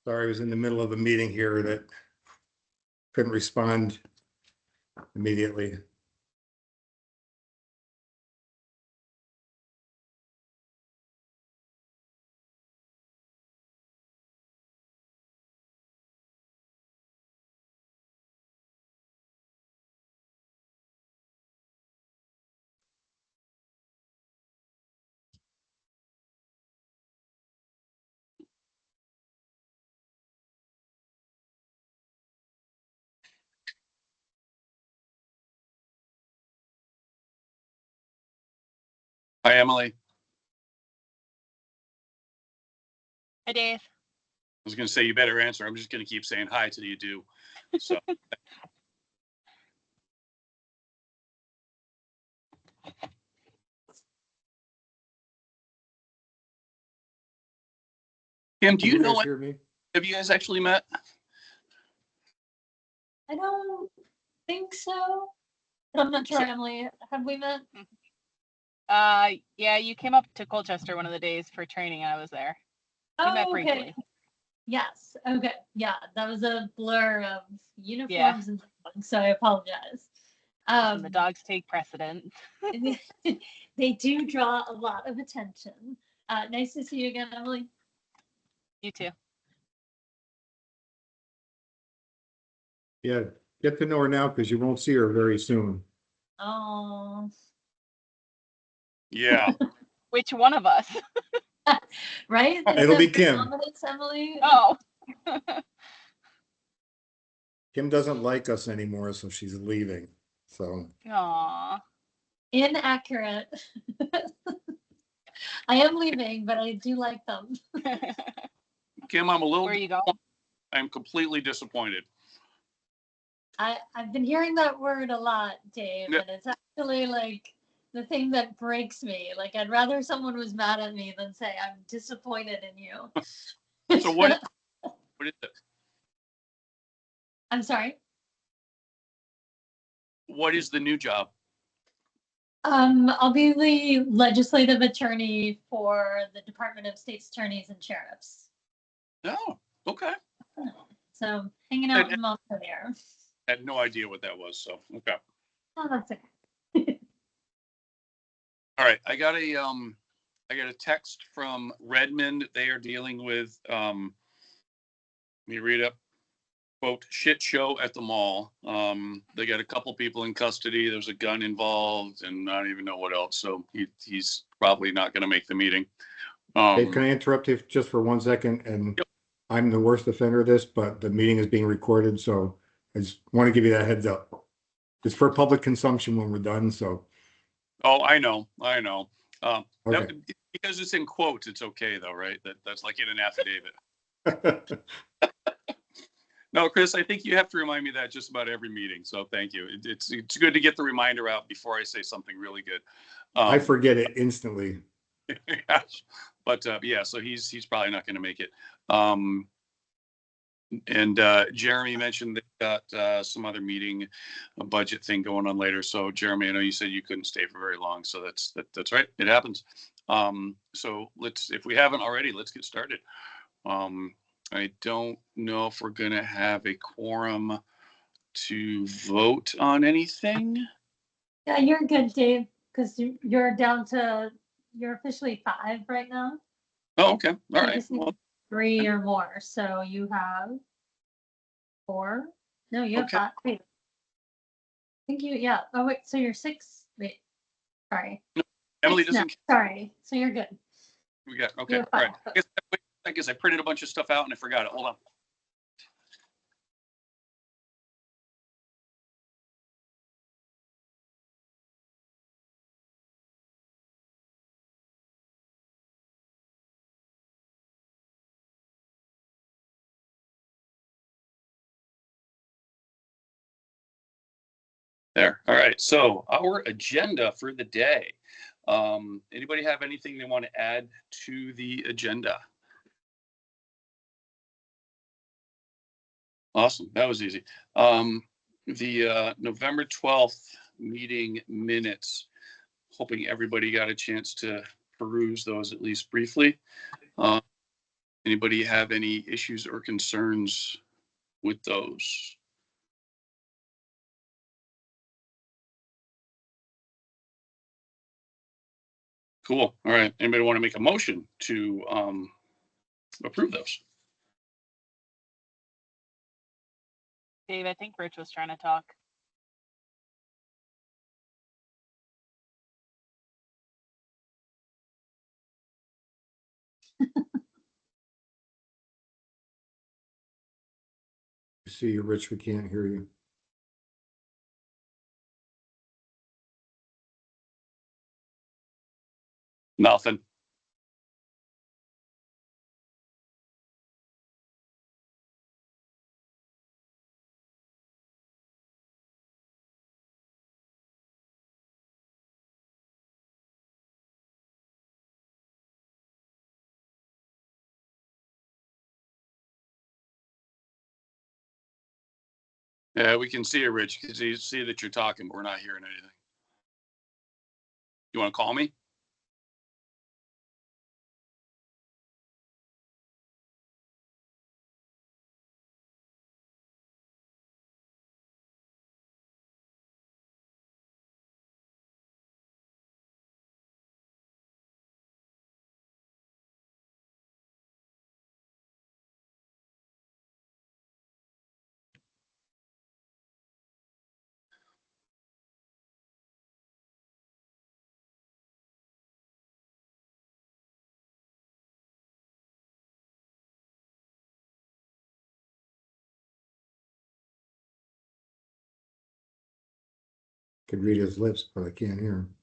Sorry, I was in the middle of a meeting here that couldn't respond immediately. Hi, Emily. Hi, Dave. I was going to say you better answer. I'm just going to keep saying hi till you do. So. Kim, do you know what? Have you guys actually met? I don't think so. But I'm not sure, Emily. Have we met? Yeah, you came up to Colchester one of the days for training. I was there. We met briefly. Okay. Yes. Okay. Yeah, that was a blur of uniforms and things, so I apologize. And the dogs take precedent. They do draw a lot of attention. Nice to see you again, Emily. You too. Yeah, get to know her now because you won't see her very soon. Oh. Yeah. Which one of us? Right? It'll be Kim. Emily. Oh. Kim doesn't like us anymore, so she's leaving. So. Aw. Inaccurate. I am leaving, but I do like them. Kim, I'm a little. Where are you going? I'm completely disappointed. I've been hearing that word a lot, Dave, and it's actually like the thing that breaks me. Like, I'd rather someone was mad at me than say I'm disappointed in you. So what is it? I'm sorry? What is the new job? I'll be the legislative attorney for the Department of State's Attorneys and Sheriffs. Oh, okay. So hanging out in Malta there. I had no idea what that was, so okay. Oh, that's okay. All right, I got a text from Redmond. They are dealing with let me read up. Quote, shit show at the mall. They got a couple people in custody. There's a gun involved and I don't even know what else. So he's probably not going to make the meeting. Dave, can I interrupt you just for 1 second? And yep. I'm the worst offender of this, but the meeting is being recorded. So I just want to give you that heads up. It's for public consumption when we're done. So. Oh, I know. Okay. Because it's in quotes, it's okay though, right? That's like in an affidavit. No, Chris, I think you have to remind me that just about every meeting. So thank you. It's good to get the reminder out before I say something really good. I forget it instantly. But yeah, so he's probably not going to make it. And Jeremy mentioned they've got some other meeting, a budget thing going on later. So Jeremy, I know you said you couldn't stay for very long. So that's right. It happens. So if we haven't already, let's get started. I don't know if we're going to have a quorum to vote on anything. Yeah, you're good, Dave, because you're officially 5 right now. Oh, okay. All right. Just need 3 or more. So you have 4. No, you have 5. Wait. I think yeah. Oh, wait. So you're 6. Wait. Sorry. No, Emily doesn't. Sorry. So you're good. We got, okay. All right. I guess I printed a bunch of stuff out and I forgot it. Hold on. There. All right. So our agenda for the day. Anybody have anything they want to add to the agenda? Awesome. That was easy. The November 12th meeting minutes, hoping everybody got a chance to peruse those at least briefly. Anybody have any issues or concerns with those? Cool. All right. Anybody want to make a motion to approve those? Dave, I think Rich was trying to talk. See you, Rich, we can't hear you. Nothing. Yeah, we can see you, Rich. You can see that you're talking, but we're not hearing anything. You want to call me? Could read his lips, but I can't hear him.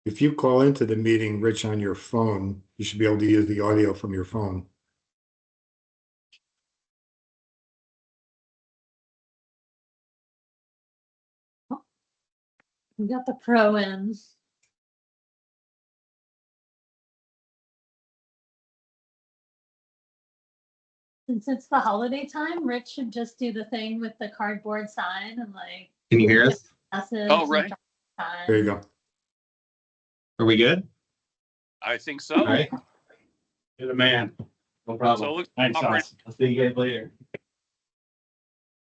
If you call into the meeting, Rich, on your phone, you should be able to use the audio from your phone. We got the pro in. Since it's the holiday time, Rich should just do the thing with the cardboard sign and like. Can you hear us? Message Oh, and right. drop time. There you go. Are we good? I think so. All right. You're the man. No So problem. it looks, Thanks, operator, Austin. I'll see you guys later.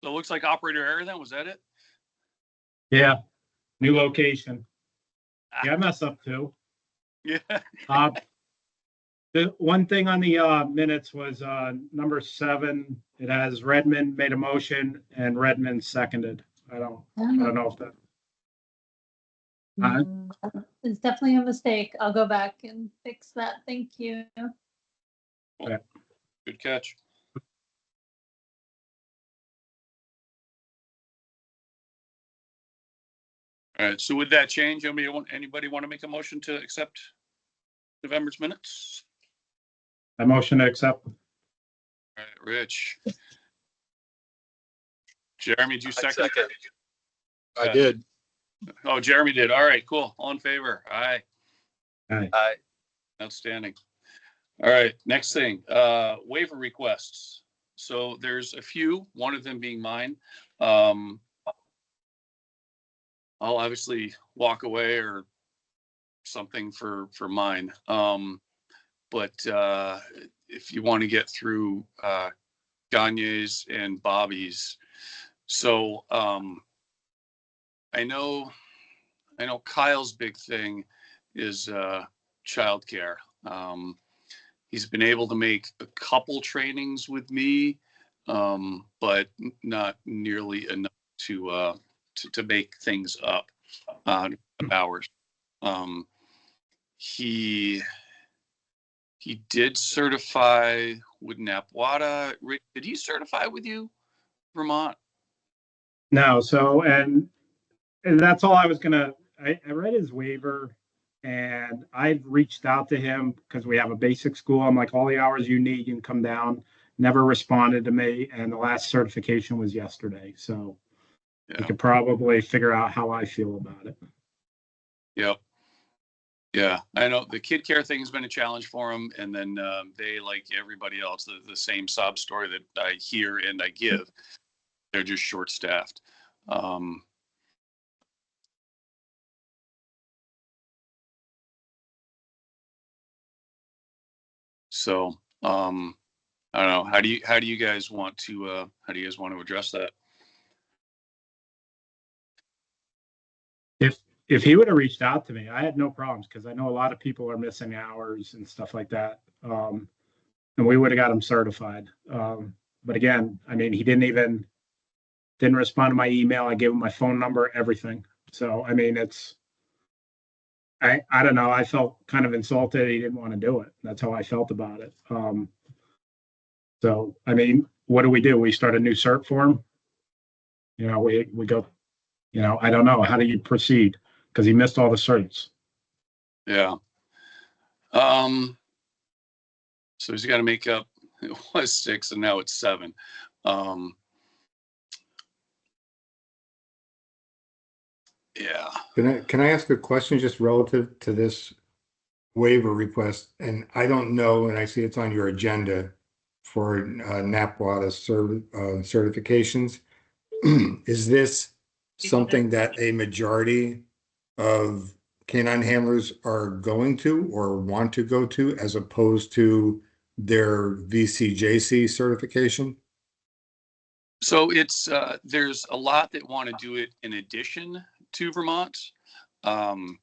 so it looks like operator error then. Was that it? Yeah, new location. Yeah, I messed up too. Yeah. The one thing on the minutes was number 7. It has Redmond made a motion and Redmond seconded. I don't know if that. It's definitely a mistake. I'll go back and fix that. Thank you. Good catch. All right. So with that change, anybody want to make a motion to accept November's minutes? I motion to accept. All right, Rich. Jeremy, did you second? I did. Oh, Jeremy did. All right, cool. All in favor? Aye. Aye. Aye. Outstanding. All right, next thing, waiver requests. So there's a few, one of them being mine. I'll obviously walk away or something for mine. But if you want to get through Gagne's and Bobby's. So I know Kyle's big thing is childcare. He's been able to make a couple trainings with me, but not nearly enough to make things up hours. He did certify with Napwata. Rick, did he certify with you, Vermont? No, so and that's all I was gonna. I read his waiver, and I've reached out to him because we have a basic school. I'm like, all the hours you need, you can come down. Never responded to me, and the last certification was yesterday. So Yeah. you could probably figure out how I feel about it. Yep. Yeah, I know the kid care thing has been a challenge for them, and then they, like everybody else, the same sob story that I hear and I give. They're just short-staffed. So, I don't know. How do you guys want to address that? If he would have reached out to me, I had no problems because I know a lot of people are missing hours and stuff like that. And we would have got him certified. But again, I mean, he didn't respond to my email. I gave him my phone number, everything. So, I mean, I don't know. I felt kind of insulted. He didn't want to do it. That's how I felt about it. So, I mean, what do? We start a new cert for him. You know, we go, you know, I don't know. How do you proceed? Because he missed all the certs. Yeah. So he's got to make up. It was 6 and now it's 7. Yeah. Can I ask a question just relative to this waiver request? And I don't know, and I see it's on your agenda for NAPWADA certifications. Is this something that a majority of canine handlers are going to or want to go to, as opposed to their VCJC certification? So it's there's a lot that want to do it in addition to Vermont, and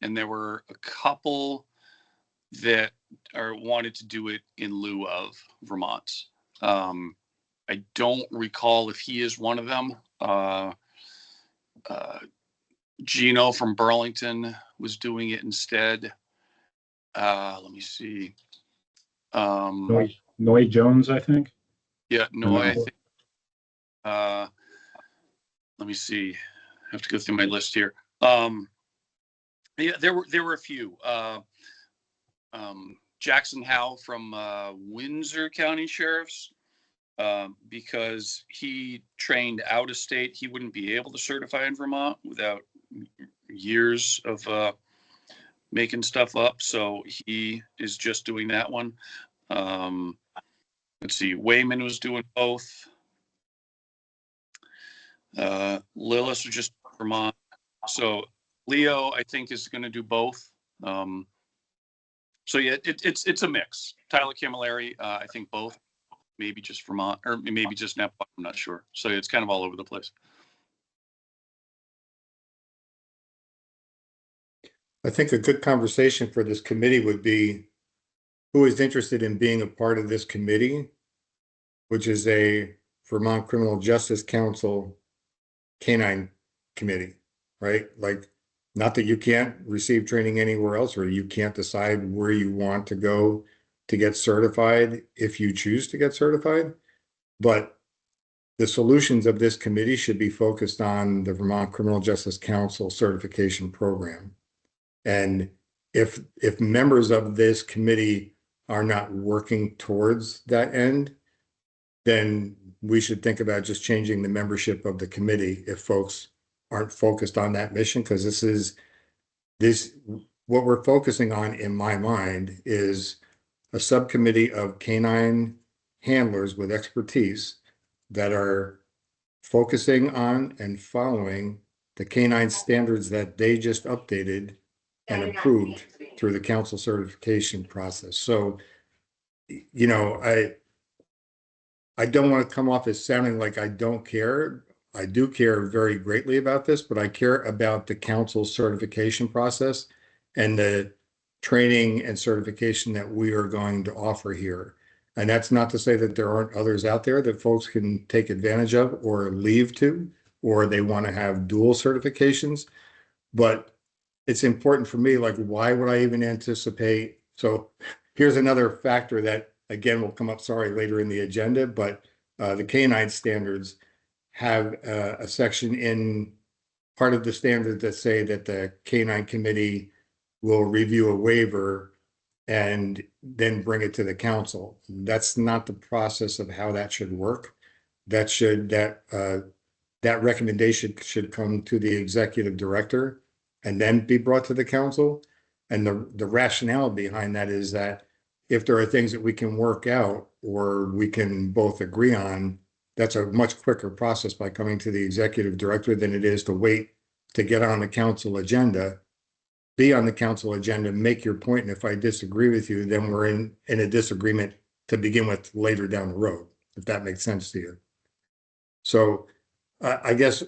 there were a couple that wanted to do it in lieu of Vermont. I don't recall if he is one of them. Gino from Burlington was doing it instead. Let me see. Noy Jones, I think. Yeah, no, I No. think. Let me see. I have to go through my list here. Yeah, there were a few. Jackson Howe from Windsor County Sheriff's, because he trained out of state, he wouldn't be able to certify in Vermont without years of making stuff up. So he is just doing that one. Let's see. Wayman was doing both. Lillis was just Vermont. So Leo, I think, is going to do both. So yeah, it's a mix. Tyler Camilleri, I think both. Maybe just Vermont, or maybe just Napa. I'm not sure. So it's kind of all over the place. I think a good conversation for this committee would be who is interested in being a part of this committee, which is a Vermont Criminal Justice Council canine committee, right? Like, not that you can't receive training anywhere else, or you can't decide where you want to go to get certified if you choose to get certified, but the solutions of this committee should be focused on the Vermont Criminal Justice Council certification program. And if members of this committee are not working towards that end, then we should think about just changing the membership of the committee if folks aren't focused on that mission, because what we're focusing on in my mind is a subcommittee of canine handlers with expertise that are focusing on and following the canine standards that they just updated and approved through the council certification process. So, you know, I don't want to come off as sounding like I don't care. I do care very greatly about this, but I care about the council certification process and the training and certification that we are going to offer here. And that's not to say that there aren't others out there that folks can take advantage of or leave to, or they want to have dual certifications. But it's important for me, like, why would I even anticipate? So here's another factor that, again, will come up, sorry, later in the agenda, but the canine standards have a section in part of the standards that say that the canine committee will review a waiver and then bring it to the council. That's not the process of how that should work. That recommendation should come to the executive director and then be brought to the council. And the rationale behind that is that if there are things that we can work out or we can both agree on, that's a much quicker process by coming to the executive director than it is to wait to get on the council agenda be on the council agenda, make your point, and if I disagree with you, then we're in a disagreement to begin with later down the road, if that makes sense to you. So I guess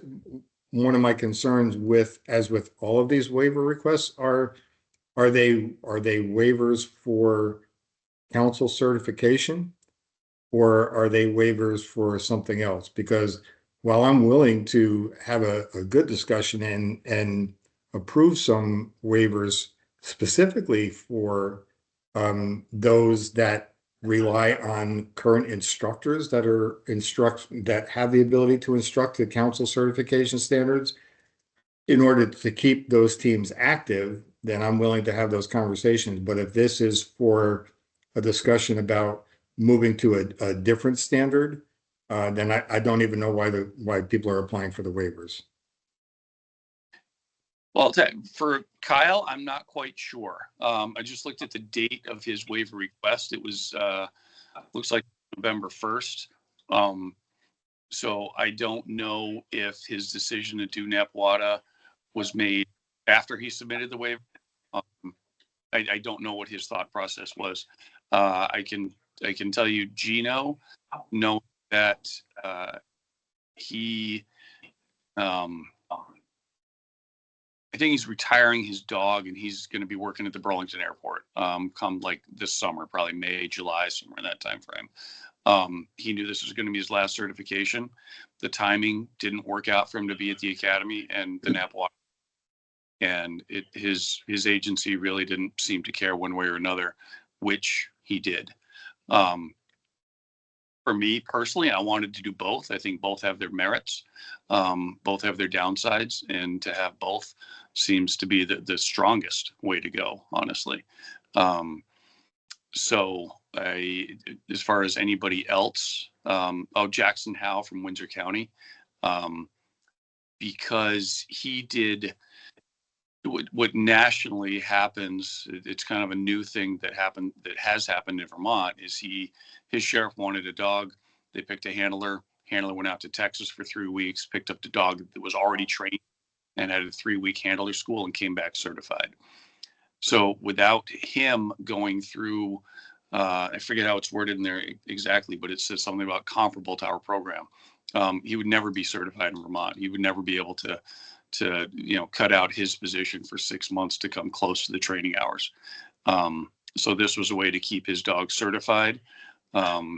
one of my concerns with, as with all of these waiver requests, are they waivers for council certification? Or are they waivers for something else? Because while I'm willing to have a good discussion and approve some waivers specifically for those that rely on current instructors that that have the ability to instruct the council certification standards, in order to keep those teams active, then I'm willing to have those conversations. But if this is for a discussion about moving to a different standard, then I don't even know why people are applying for the waivers. Well, for Kyle, I'm not quite sure. I just looked at the date of his waiver request. It was, looks like November 1st. So I don't know if his decision to do NAPWADA was made after he submitted the waiver. I don't know what his thought process was. I can tell you, Gino, know that he, I think he's retiring his dog, and he's going to be working at the Burlington Airport come like this summer, probably May, July, somewhere in that time frame. He knew this was going to be his last certification. The timing didn't work out for him to be at the academy and the NAPWADA. And his agency really didn't seem to care one way or another, which he did. For me personally, I wanted to do both. I think both have their merits, both have their downsides, and to have both seems to be the strongest way to go, honestly. So as far as anybody else, Jackson Howe from Windsor County, because he did what nationally happens. It's kind of a new thing that has happened in Vermont. Is his sheriff wanted a dog. They picked a handler. Handler went out to Texas for 3 weeks, picked up the dog that was already trained and had a 3-week handler school and came back certified. So without him going through, I forget how it's worded in there exactly, but it says something about comparable to our program. He would never be certified in Vermont. He would never be able to cut out his position for 6 months to come close to the training hours. So this was a way to keep his dog certified.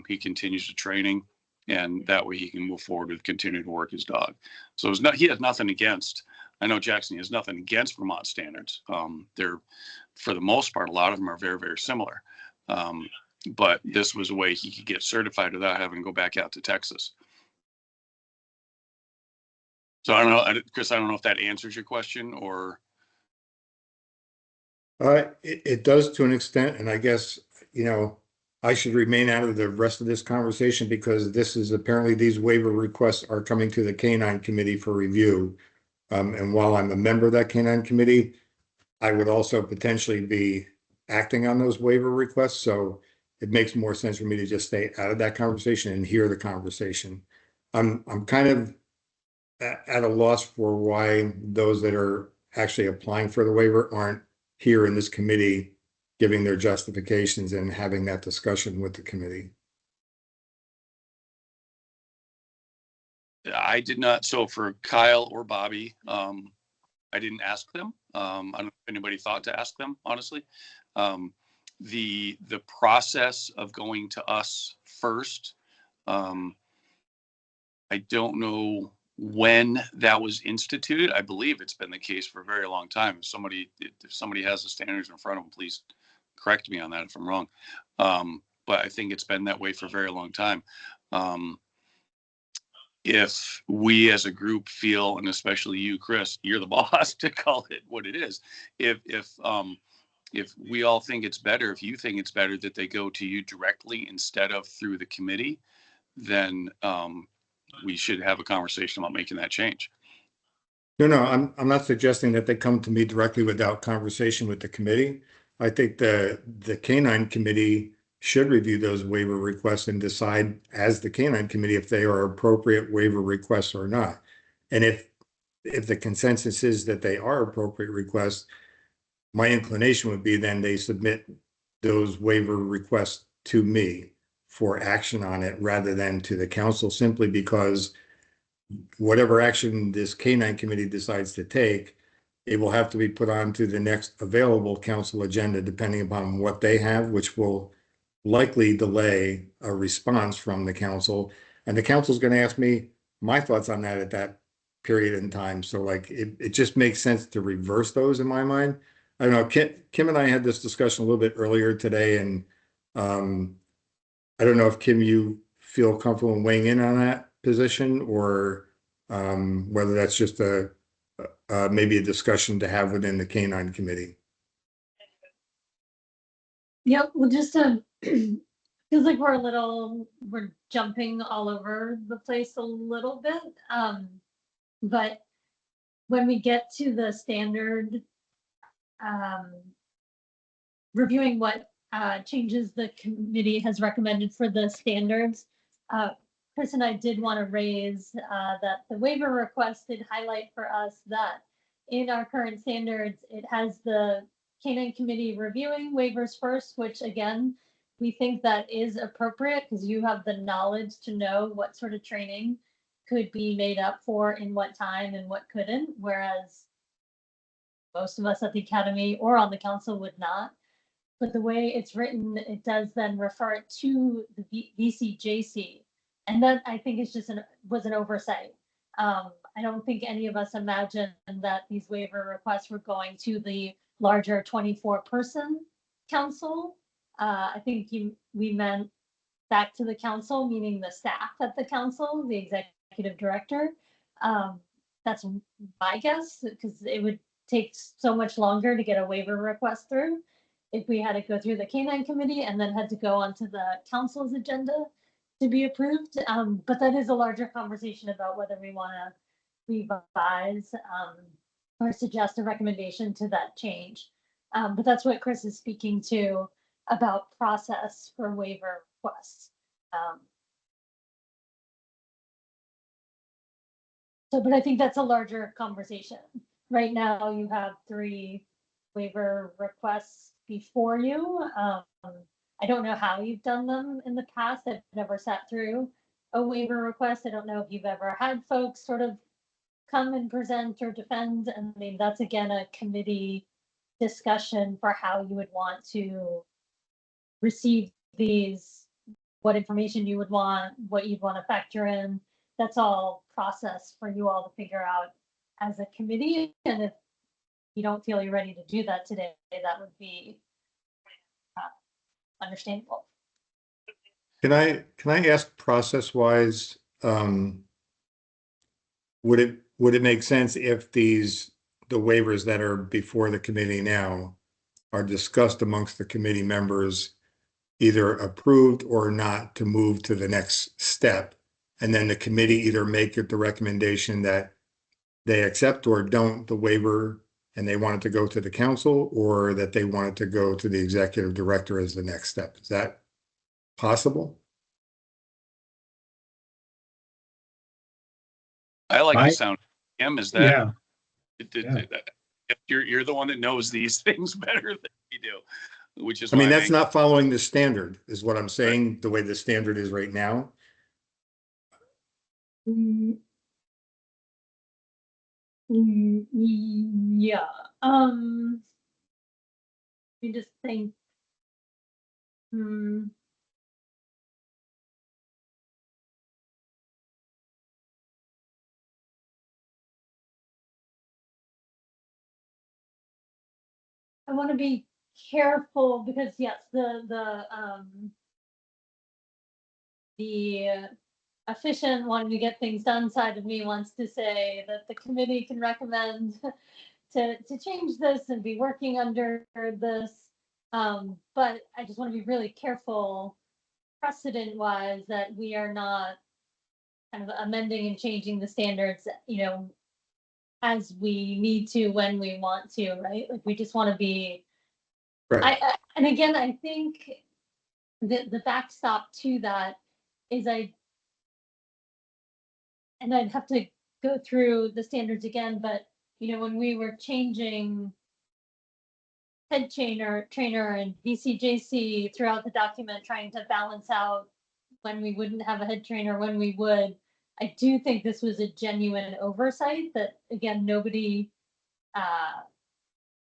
He continues the training, and that way he can move forward with continuing to work his dog. So he has nothing against. I know Jackson has nothing against Vermont standards. They're, for the most part, a lot of them are very, very similar. But this was a way he could get certified without having to go back out to Texas. So I don't know, Chris, I don't know if that answers your question or. It does to an extent, and I guess, I should remain out of the rest of this conversation because apparently these waiver requests are coming to the Canine Committee for review. And while I'm a member of that Canine Committee, I would also potentially be acting on those waiver requests. So it makes more sense for me to just stay out of that conversation and hear the conversation. I'm kind of at a loss for why those that are actually applying for the waiver aren't here in this committee giving their justifications and having that discussion with the committee. I did not. So for Kyle or Bobby, I didn't ask them. I don't know if anybody thought to ask them, honestly. The process of going to us first, I don't know when that was instituted. I believe it's been the case for a very long time. If somebody has the standards in front of them, please correct me on that if I'm wrong. But I think it's been that way for a very long time. If we as a group feel, and especially you, Chris, you're the boss to call it what it is. If we all think it's better, if you think it's better that they go to you directly instead of through the committee, then we should have a conversation about making that change. No, I'm not suggesting that they come to me directly without conversation with the committee. I think the Canine Committee should review those waiver requests and decide as the Canine Committee if they are appropriate waiver requests or not. And if the consensus is that they are appropriate requests, my inclination would be then they submit those waiver requests to me for action on it rather than to the council, simply because whatever action this Canine committee decides to take, it will have to be put on to the next available council agenda, depending upon what they have, which will likely delay a response from the council. And the council's going to ask me my thoughts on that at that period in time. So like, it just makes sense to reverse those in my mind. I don't know, Kim and I had this discussion a little bit earlier today, and I don't know if Kim, you feel comfortable in weighing in on that position, or whether that's just maybe a discussion to have within the Canine committee. Yep, well, just feels like we're jumping all over the place a little bit. But when we get to the standard, reviewing what changes the committee has recommended for the standards, Chris and I did want to raise that the waiver request did highlight for us that in our current standards, it has the Canine committee reviewing waivers first, which again, we think that is appropriate because you have the knowledge to know what sort of training could be made up for in what time and what couldn't, whereas most of us at the academy or on the council would not. But the way it's written, it does then refer it to the VCJC. And that I think is just was an oversight. I don't think any of us imagined that these waiver requests were going to the larger 24-person council. I think we meant back to the council, meaning the staff at the council, the executive director. That's my guess, because it would take so much longer to get a waiver request through if we had to go through the Canine committee and then had to go onto the council's agenda to be approved. But that is a larger conversation about whether we want to revise or suggest a recommendation to that change. But that's what Chris is speaking to about process for waiver requests. But I think that's a larger conversation. Right now, you have 3 waiver requests before you. I don't know how you've done them in the past. I've never sat through a waiver request. I don't know if you've ever had folks sort of come and present or defend. I mean, that's again a committee discussion for how you would want to receive these, what information you would want, what you'd want to factor in. That's all process for you all to figure out as a committee. And if you don't feel you're ready to do that today, that would be understandable. Can I ask, process wise, would it make sense if the waivers that are before the committee now are discussed amongst the committee members, either approved or not, to move to the next step, and then the committee either make it the recommendation that they accept or don't the waiver and they want it to go to the council, or that they want it to go to the executive director as the next step? Is that possible? I like the sound. Kim, is that? Yeah. You're the one that knows these things better than we do, which is. I mean, why that's not following the standard, is what I'm saying, right? The way the standard is right now. Yeah. Let me just think. I want to be careful because yes, the efficient wanting to get things done side of me wants to say that the committee can recommend to change this and be working under this. But I just want to be really careful precedent wise that we are not kind of amending and changing the standards, as we need to when we want to, right? Like we just want to be. Right. And again, I think the backstop to that is I'd have to go through the standards again, but when we were changing head trainer and VCJC throughout the document, trying to balance out when we wouldn't have a head trainer, when we would. I do think this was a genuine oversight that, again, nobody,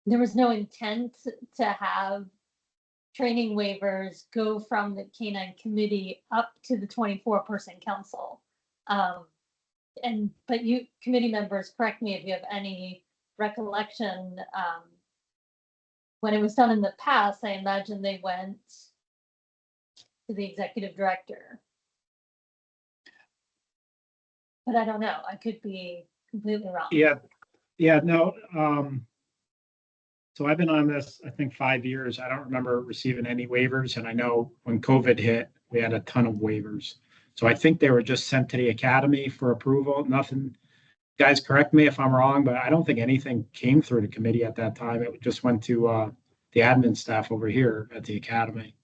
there was no intent to have training waivers go from the Canine committee up to the 24-person council. But you committee members, correct me if you have any recollection, when it was done in the past, I imagine they went to the executive director. But I don't know, I could be completely wrong. Yeah, no, so I've been on this, I think, 5 years. I don't remember receiving any waivers, and I know when COVID hit, we had a ton of waivers. So I think they were just sent to the academy for approval. Nothing, guys, correct me if I'm wrong, but I don't think anything came through the committee at that time. It just went to the admin staff over here at the academy.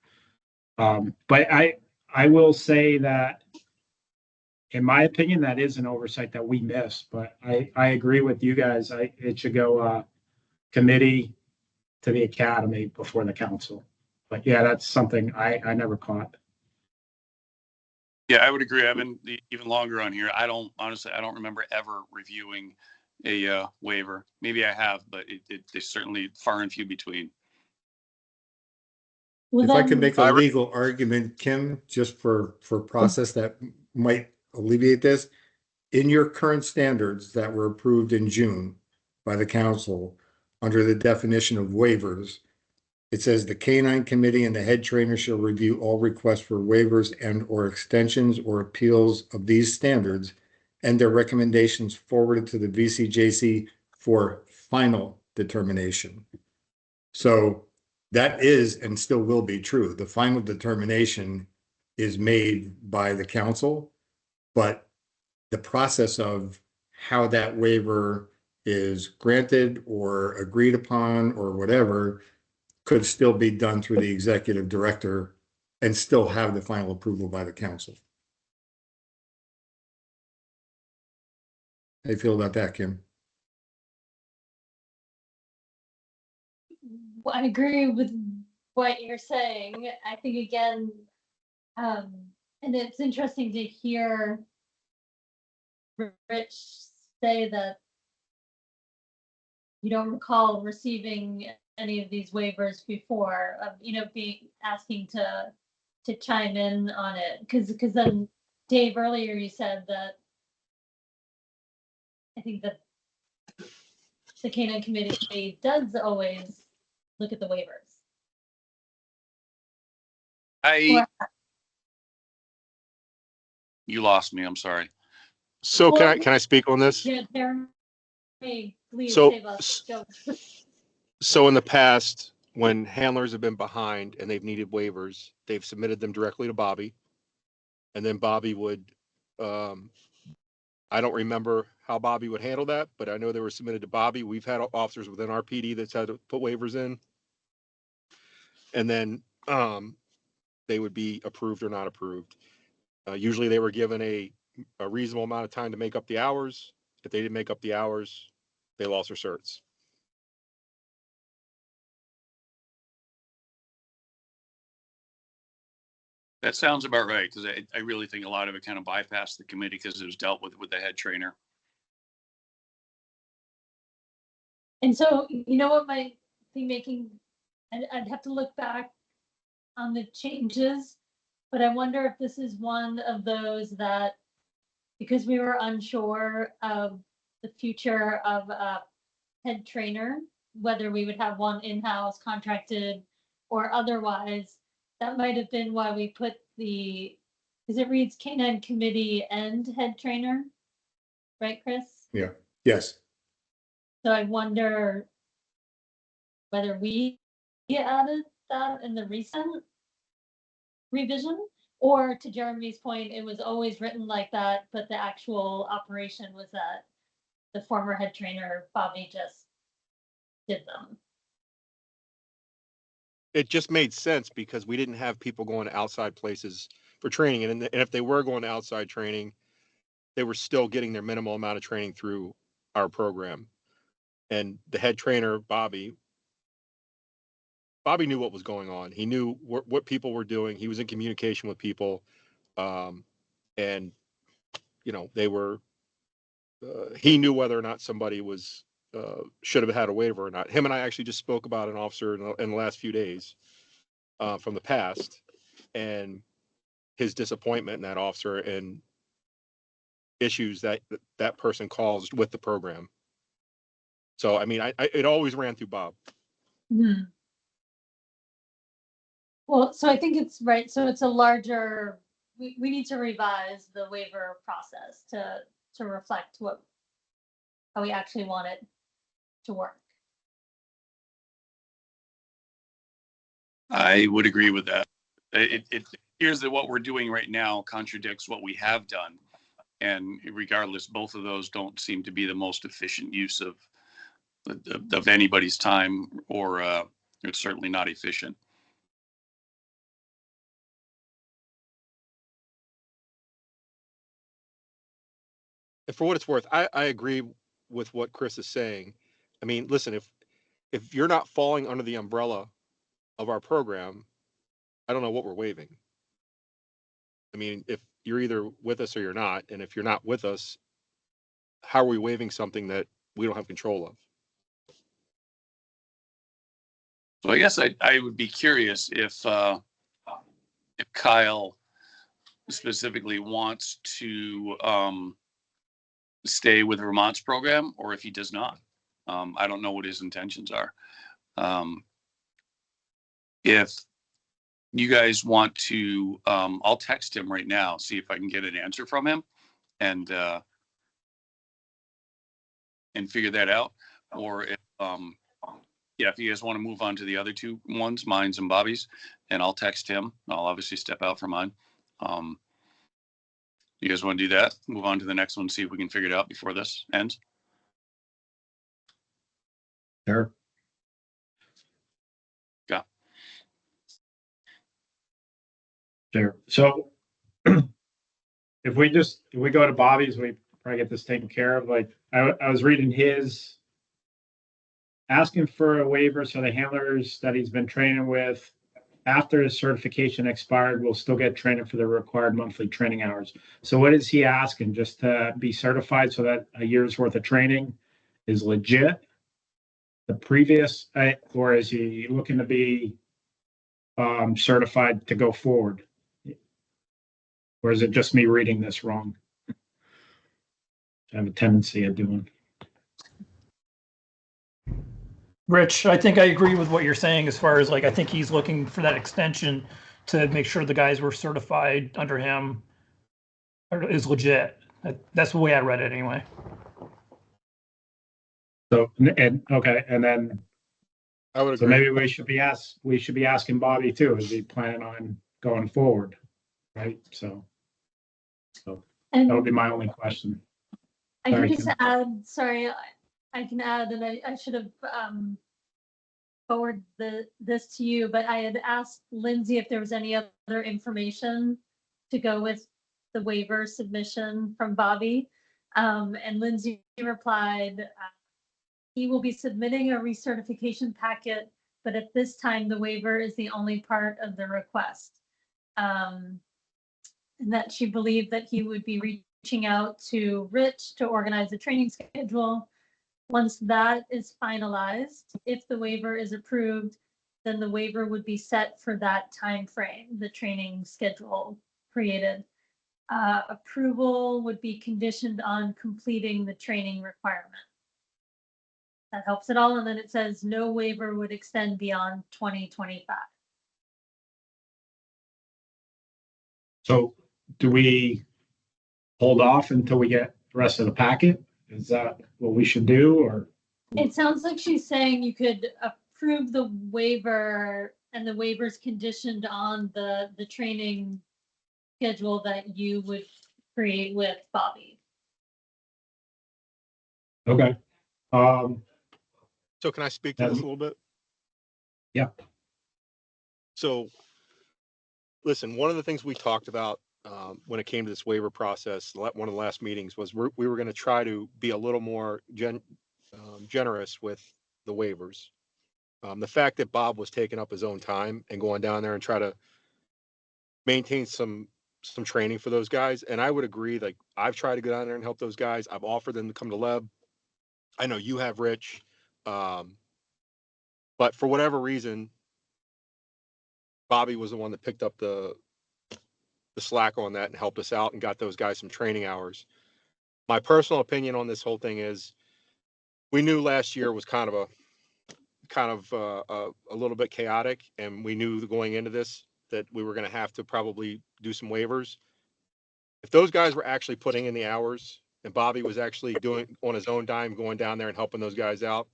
But I will say that, in my opinion, that is an oversight that we missed. But I agree with you guys. It should go committee to the academy before the council. But yeah, that's something I never caught. Yeah, I would agree. I've been even longer on here. I don't remember ever reviewing a waiver. Maybe I have, but it's certainly far and few between. Well, If I could then, make a legal argument, Kim, just for process that might alleviate this. In your current standards that were approved in June by the council, under the definition of waivers, it says the Canine Committee and the head trainer shall review all requests for waivers and or extensions or appeals of these standards and their recommendations forwarded to the VCJC for final determination. So that is and still will be true. The final determination is made by the council, but the process of how that waiver is granted or agreed upon or whatever could still be done through the executive director and still have the final approval by the council. How do you feel about that, Kim? I agree with what you're saying. I think, again, and it's interesting to hear Rich say that you don't recall receiving any of these waivers before, asking to chime in on it. Because then, Dave, earlier you said that I think that the Canine Committee does always look at the waivers. You lost me. I'm sorry. So Well, can I speak on this? Yeah, Jeremy, please So- save us. Go. So in the past, when handlers have been behind and they've needed waivers, they've submitted them directly to Bobby. And then Bobby would, I don't remember how Bobby would handle that, but I know they were submitted to Bobby. We've had officers within our PD that's had to put waivers in. And then they would be approved or not approved. Usually they were given a reasonable amount of time to make up the hours. If they didn't make up the hours, they lost their certs. That sounds about right, because I really think a lot of it kind of bypassed the committee because it was dealt with the head trainer. And so, you know what might be making, I'd have to look back on the changes, but I wonder if this is one of those that, because we were unsure of the future of a head trainer, whether we would have one in-house contracted or otherwise, that might have been why we put because it reads Canine Committee and head trainer, right, Chris? Yeah. Yes. So I wonder whether we added that in the recent revision, or, to Jeremy's point, it was always written like that, but the actual operation was that the former head trainer, Bobby, just did them. It just made sense because we didn't have people going to outside places for training. And if they were going to outside training, they were still getting their minimal amount of training through our program. And the head trainer, Bobby, Bobby knew what was going on. He knew what people were doing. He was in communication with people. And, they were, he knew whether or not somebody was, should have had a waiver or not. Him and I actually just spoke about an officer in the last few days from the past, and his disappointment in that officer and issues that person caused with the program. So, I mean, it always ran through Bob. Mhm. Well, so I think it's right. So it's a larger, we need to revise the waiver process to reflect how we actually want it to work. I would agree with that. It appears that what we're doing right now contradicts what we have done. And regardless, both of those don't seem to be the most efficient use of anybody's time, or it's certainly not efficient. And for what it's worth, I agree with what Chris is saying. I mean, listen, if you're not falling under the umbrella of our program, I don't know what we're waiving. I mean, if you're either with us or you're not, and if you're not with us, how are we waiving something that we don't have control of? So I guess I would be curious if Kyle specifically wants to stay with Vermont's program, or if he does not. I don't know what his intentions are. If you guys want to, I'll text him right now, see if I can get an answer from him, and figure that out. Or if if you guys want to move on to the other two ones, mine's and Bobby's, and I'll text him. I'll obviously step out for mine. You guys want to do that? Move on to the next one, see if we can figure it out before this ends. Sure. Yeah. Sure. So if we go to Bobby's, we probably get this taken care of. Like I was reading his asking for a waiver so the handlers that he's been training with after his certification expired will still get training for the required monthly training hours. So what is he asking? Just to be certified so that a year's worth of training is legit? The previous, or is he looking to be certified to go forward? Or is it just me reading this wrong? I have a tendency of doing. Rich, I think I agree with what you're saying as far as I think he's looking for that extension to make sure the guys were certified under him is legit. That's the way I read it anyway. So, okay, and then I would so agree. maybe we should be asking Bobby too. Is he planning on going forward? Right. So And that would be my only question. I can Sorry, just Kim. add, sorry, I can add, and I should have forwarded this to you, but I had asked Lindsay if there was any other information to go with the waiver submission from Bobby. And Lindsay replied, he will be submitting a recertification packet, but at this time, the waiver is the only part of the request. And that she believed that he would be reaching out to Rich to organize a training schedule. Once that is finalized, if the waiver is approved, then the waiver would be set for that time frame, the training schedule created. Approval would be conditioned on completing the training requirement. That helps it all. And then it says no waiver would extend beyond 2025. So do we hold off until we get the rest of the packet? Is that what we should do, or? It sounds like she's saying you could approve the waiver and the waiver's conditioned on the training schedule that you would create with Bobby. Okay. So can I speak to this a little bit? Yeah. So, listen, one of the things we talked about when it came to this waiver process, one of the last meetings was we were going to try to be a little more generous with the waivers. The fact that Bob was taking up his own time and going down there and try to maintain some training for those guys. And I would agree, like I've tried to go down there and help those guys. I've offered them to come to Leb. I know you have, Rich. But for whatever reason, Bobby was the one that picked up the slack on that and helped us out and got those guys some training hours. My personal opinion on this whole thing is we knew last year was kind of a little bit chaotic, and we knew going into this that we were going to have to probably do some waivers. If those guys were actually putting in the hours and Bobby was actually doing on his own dime, going down there and helping those guys out,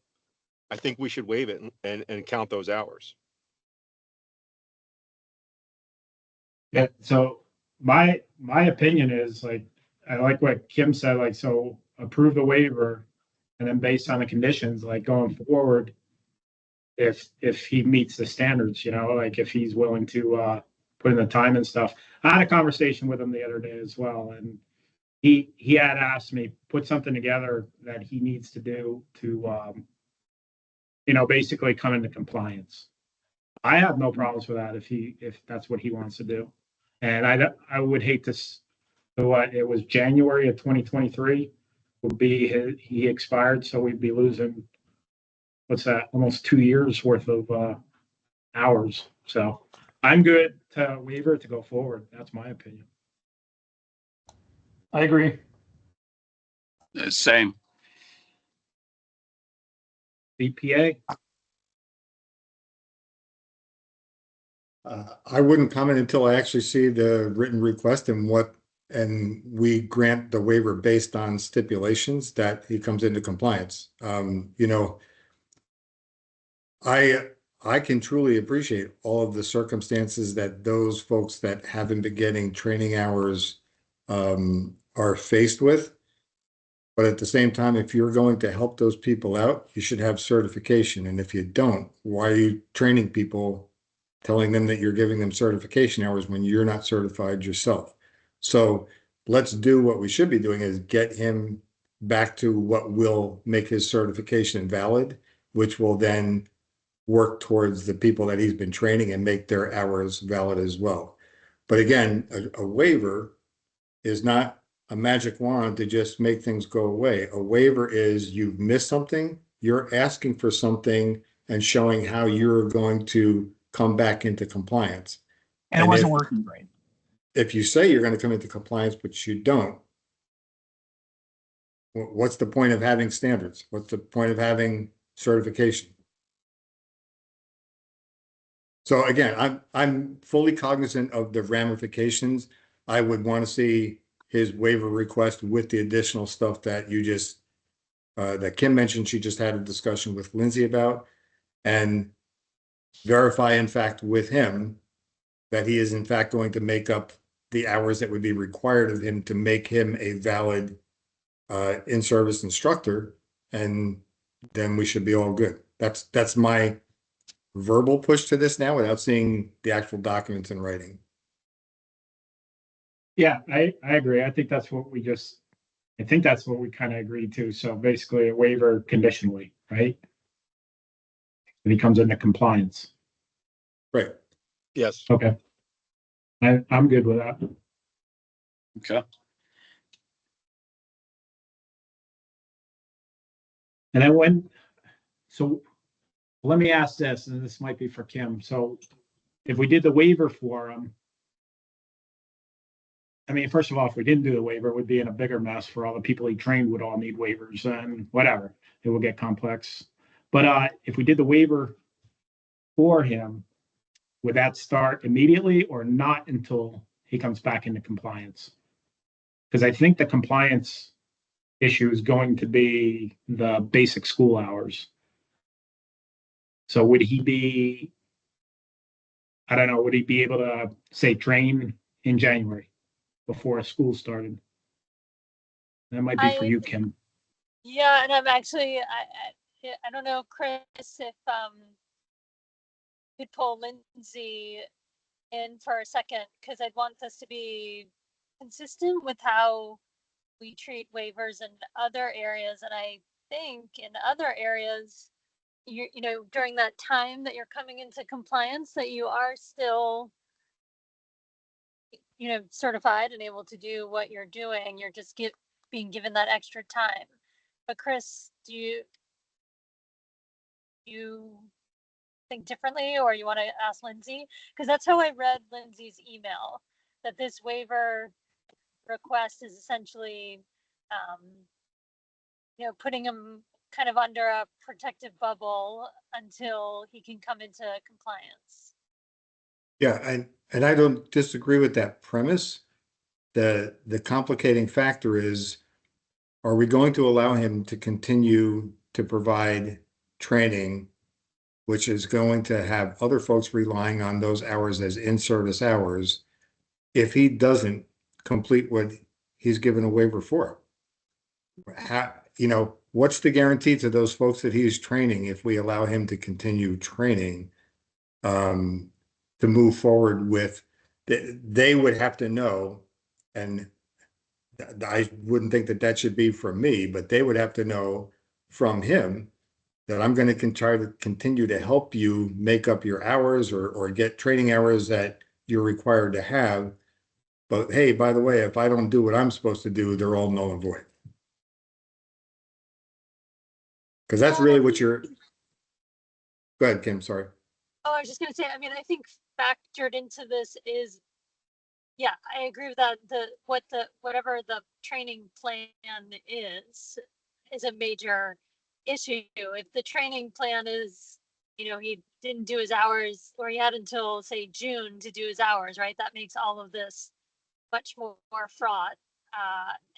I think we should waive it and count those hours. Yeah, so my opinion is like, I like what Kim said, like, so approve the waiver and then based on the conditions, like going forward, if he meets the standards, you know, like if he's willing to put in the time and stuff. I had a conversation with him the other day as well, and he had asked me put something together that he needs to do to you know, basically come into compliance. I have no problems with that if that's what he wants to do. And I would hate to, what, it was January of 2023 would be he expired, so we'd be losing, what's that, almost 2 years worth of hours. So I'm good to waiver to go forward. That's my opinion. I agree. Same. BPA. I wouldn't comment until I actually see the written request and we grant the waiver based on stipulations that he comes into compliance. You know, I can truly appreciate all of the circumstances that those folks that haven't been getting training hours are faced with. But at the same time, if you're going to help those people out, you should have certification. And if you don't, why are you training people, telling them that you're giving them certification hours when you're not certified yourself? So let's do what we should be doing is get him back to what will make his certification valid, which will then work towards the people that he's been training and make their hours valid as well. But again, a waiver is not a magic wand to just make things go away. A waiver is you've missed something, you're asking for something and showing how you're going to come back into compliance. And it wasn't working great. If you say you're going to come into compliance, but you don't, what's the point of having standards? What's the point of having certification? So again, I'm fully cognizant of the ramifications. I would want to see his waiver request with the additional stuff that you just that Kim mentioned. She just had a discussion with Lindsay about, and verify in fact with him that he is in fact going to make up the hours that would be required of him to make him a valid in-service instructor, and then we should be all good. That's my verbal push to this now without seeing the actual documents in writing. Yeah, I agree. I think that's what we kind of agreed to. So basically a waiver conditionally, right? When he comes into compliance. Right. Yes. Okay. I'm good with that. Okay. And then so let me ask this, and this might be for Kim. So if we did the waiver for him, I mean, first of all, if we didn't do the waiver, we'd be in a bigger mess for all the people he trained would all need waivers and whatever. It will get complex. But if we did the waiver for him, would that start immediately or not until he comes back into compliance? Because I think the compliance issue is going to be the basic school hours. So would he be, I don't know, would he be able to say train in January before school started? That might be for you, Kim. Yeah, and I'm actually, I don't know, Chris, if you'd pull Lindsay in for a second, because I'd want this to be consistent with how we treat waivers in other areas. And I think in other areas, you know, during that time that you're coming into compliance, that you are still, you know, certified and able to do what you're doing. You're just being given that extra time. But Chris, do you think differently, or you want to ask Lindsay? Because that's how I read Lindsay's email, that this waiver request is essentially, you know, putting him kind of under a protective bubble until he can come into compliance. Yeah, and I don't disagree with that premise. The complicating factor is, are we going to allow him to continue to provide training, which is going to have other folks relying on those hours as in-service hours, if he doesn't complete what he's given a waiver for? How, you know, what's the guarantee to those folks that he's training if we allow him to continue training, to move forward with, they would have to know, and I wouldn't think that that should be from me, but they would have to know from him that I'm going to try to continue to help you make up your hours or get training hours that you're required to have. But hey, by the way, if I don't do what I'm supposed to do, they're all null and void. Because that's really what you're. Go ahead, Kim, sorry. Oh, I was just gonna say, I mean, I think factored into this is, yeah, I agree with that. Whatever the training plan is a major issue. If the training plan is, you know, he didn't do his hours, or he had until say June to do his hours, right? That makes all of this much more fraught,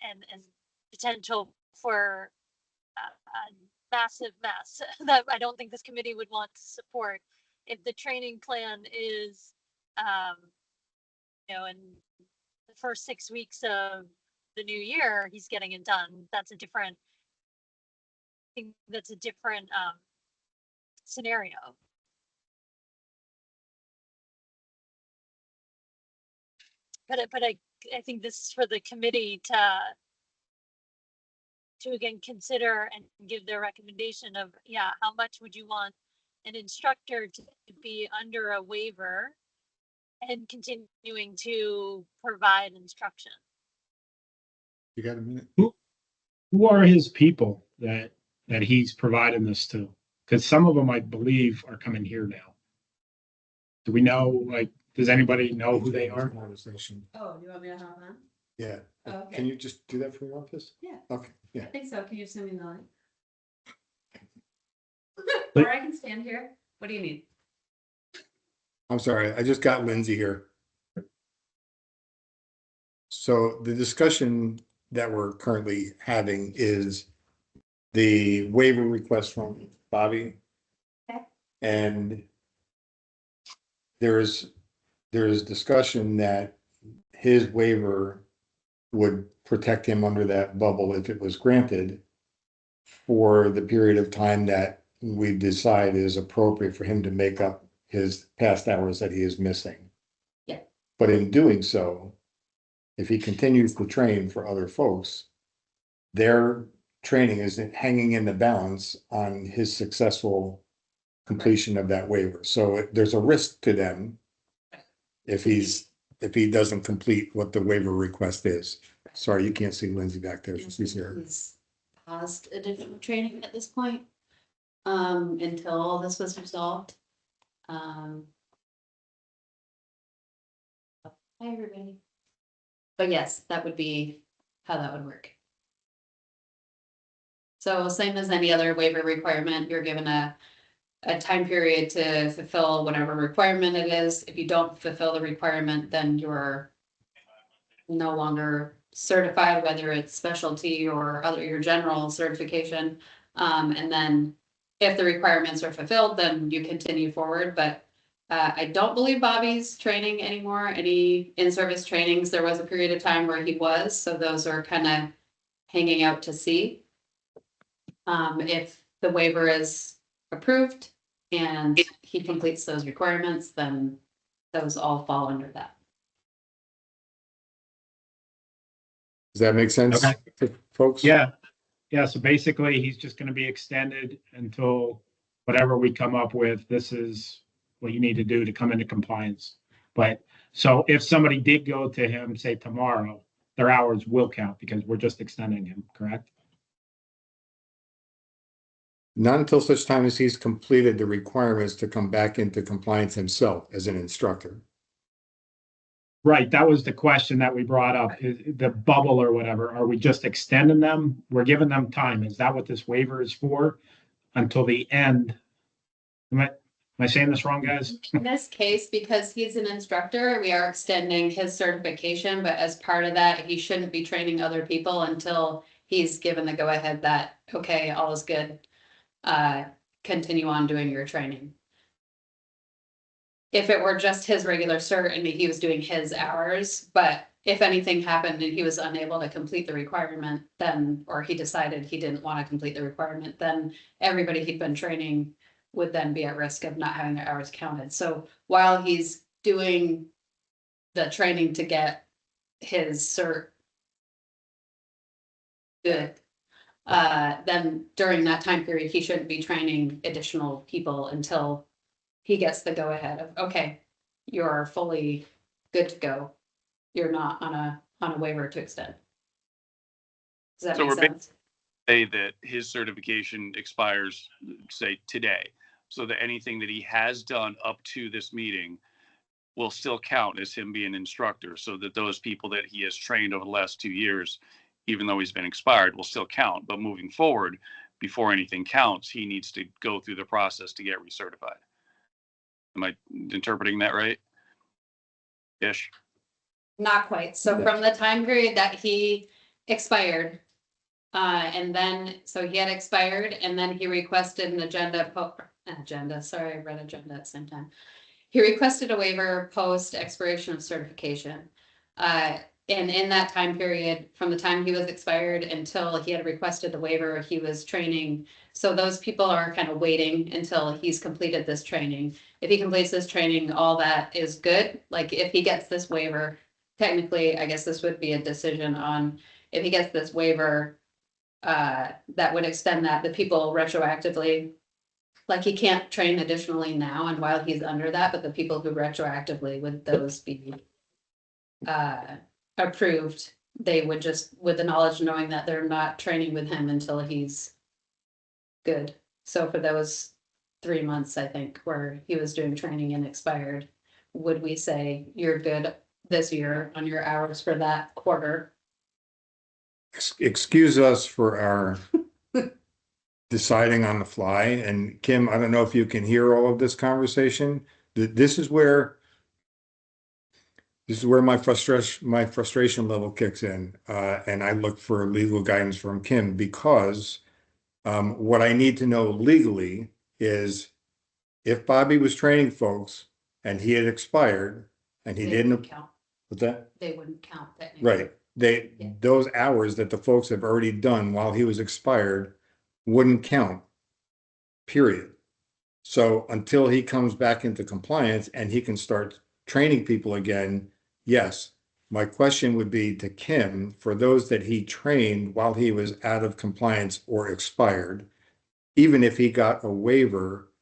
and potential for a massive mess that I don't think this committee would want to support. If the training plan is, you know, in the first 6 weeks of the new year, he's getting it done. That's a different, I think that's a different scenario. But I think this is for the committee to again consider and give their recommendation of, yeah, how much would you want an instructor to be under a waiver and continuing to provide instruction. You got a minute? Who are his people that he's providing this to? Because some of them, I believe, are coming here now. Do we know, like, does anybody know who they are? Conversation. Oh, you want me to hop on? Yeah. Okay. Can you just do that from your office? Yeah. Okay, yeah. I think so. Can you send me the link? But- Or I can stand here. What do you need? I'm sorry, I just got Lindsay here. So the discussion that we're currently having is the waiver request from Bobby. Okay. And there's discussion that his waiver would protect him under that bubble if it was granted for the period of time that we decide is appropriate for him to make up his past hours that he is missing. Yeah. But in doing so, if he continues to train for other folks, their training is hanging in the balance on his successful completion of that waiver. So there's a risk to them if he doesn't complete what the waiver request is. Sorry, you can't see Lindsay back there. She's here. He's paused additional training at this point, until all this was resolved. Hi, everybody. But yes, that would be how that would work. So same as any other waiver requirement, you're given a time period to fulfill whatever requirement it is. If you don't fulfill the requirement, then you're no longer certified, whether it's specialty or other, your general certification. And then if the requirements are fulfilled, then you continue forward. But I don't believe Bobby's training anymore, any in-service trainings. There was a period of time where he was, so those are kind of hanging out to see. If the waiver is approved and he completes those requirements, then those all fall under that. Does that make sense Okay. to folks? Yeah, so basically, he's just gonna be extended until whatever we come up with, this is what you need to do to come into compliance. But so if somebody did go to him, say tomorrow, their hours will count because we're just extending him, correct? Not until such time as he's completed the requirements to come back into compliance himself as an instructor. Right, that was the question that we brought up, the bubble or whatever. Are we just extending them? We're giving them time. Is that what this waiver is for? Until the end? Am I saying this wrong, guys? In this case, because he's an instructor, we are extending his certification, but as part of that, he shouldn't be training other people until he's given the go-ahead that, okay, all is good. Continue on doing your training. If it were just his regular cert and he was doing his hours, but if anything happened and he was unable to complete the requirement, then, or he decided he didn't want to complete the requirement, then everybody he'd been training would then be at risk of not having their hours counted. So while he's doing the training to get his cert good, then during that time period, he shouldn't be training additional people until he gets the go-ahead of, okay, you're fully good to go. You're not on a waiver to extend. Does that So make we're sense? Say that his certification expires, say today, so that anything that he has done up to this meeting will still count as him being an instructor, so that those people that he has trained over the last 2 years, even though he's been expired, will still count. But moving forward, before anything counts, he needs to go through the process to get recertified. Am I interpreting that right? Ish. Not quite. So from the time period that he expired, and then, so he had expired and then he requested an sorry, I read agenda at the same time. He requested a waiver post expiration of certification. And in that time period, from the time he was expired until he had requested the waiver, he was training. So those people are kind of waiting until he's completed this training. If he completes this training, all that is good. Like if he gets this waiver, technically, I guess this would be a decision on if he gets this waiver, that would extend that the people retroactively, like he can't train additionally now and while he's under that, but the people who retroactively would those be approved, they would just, with the knowledge knowing that they're not training with him until he's good. So for those 3 months, I think, where he was doing training and expired, would we say you're good this year on your hours for that quarter? Excuse us for our deciding on the fly. And Kim, I don't know if you can hear all of this conversation. This is where my frustration level kicks in. And I look for legal guidance from Kim because what I need to know legally is if Bobby was training folks and he had expired and he They didn't, wouldn't count. what's that? They wouldn't count technically. Right. Yeah. Those hours that the folks have already done while he was expired wouldn't count, period. So until he comes back into compliance and he can start training people again, yes. My question would be to Kim, for those that he trained while he was out of compliance or expired, even if he got a waiver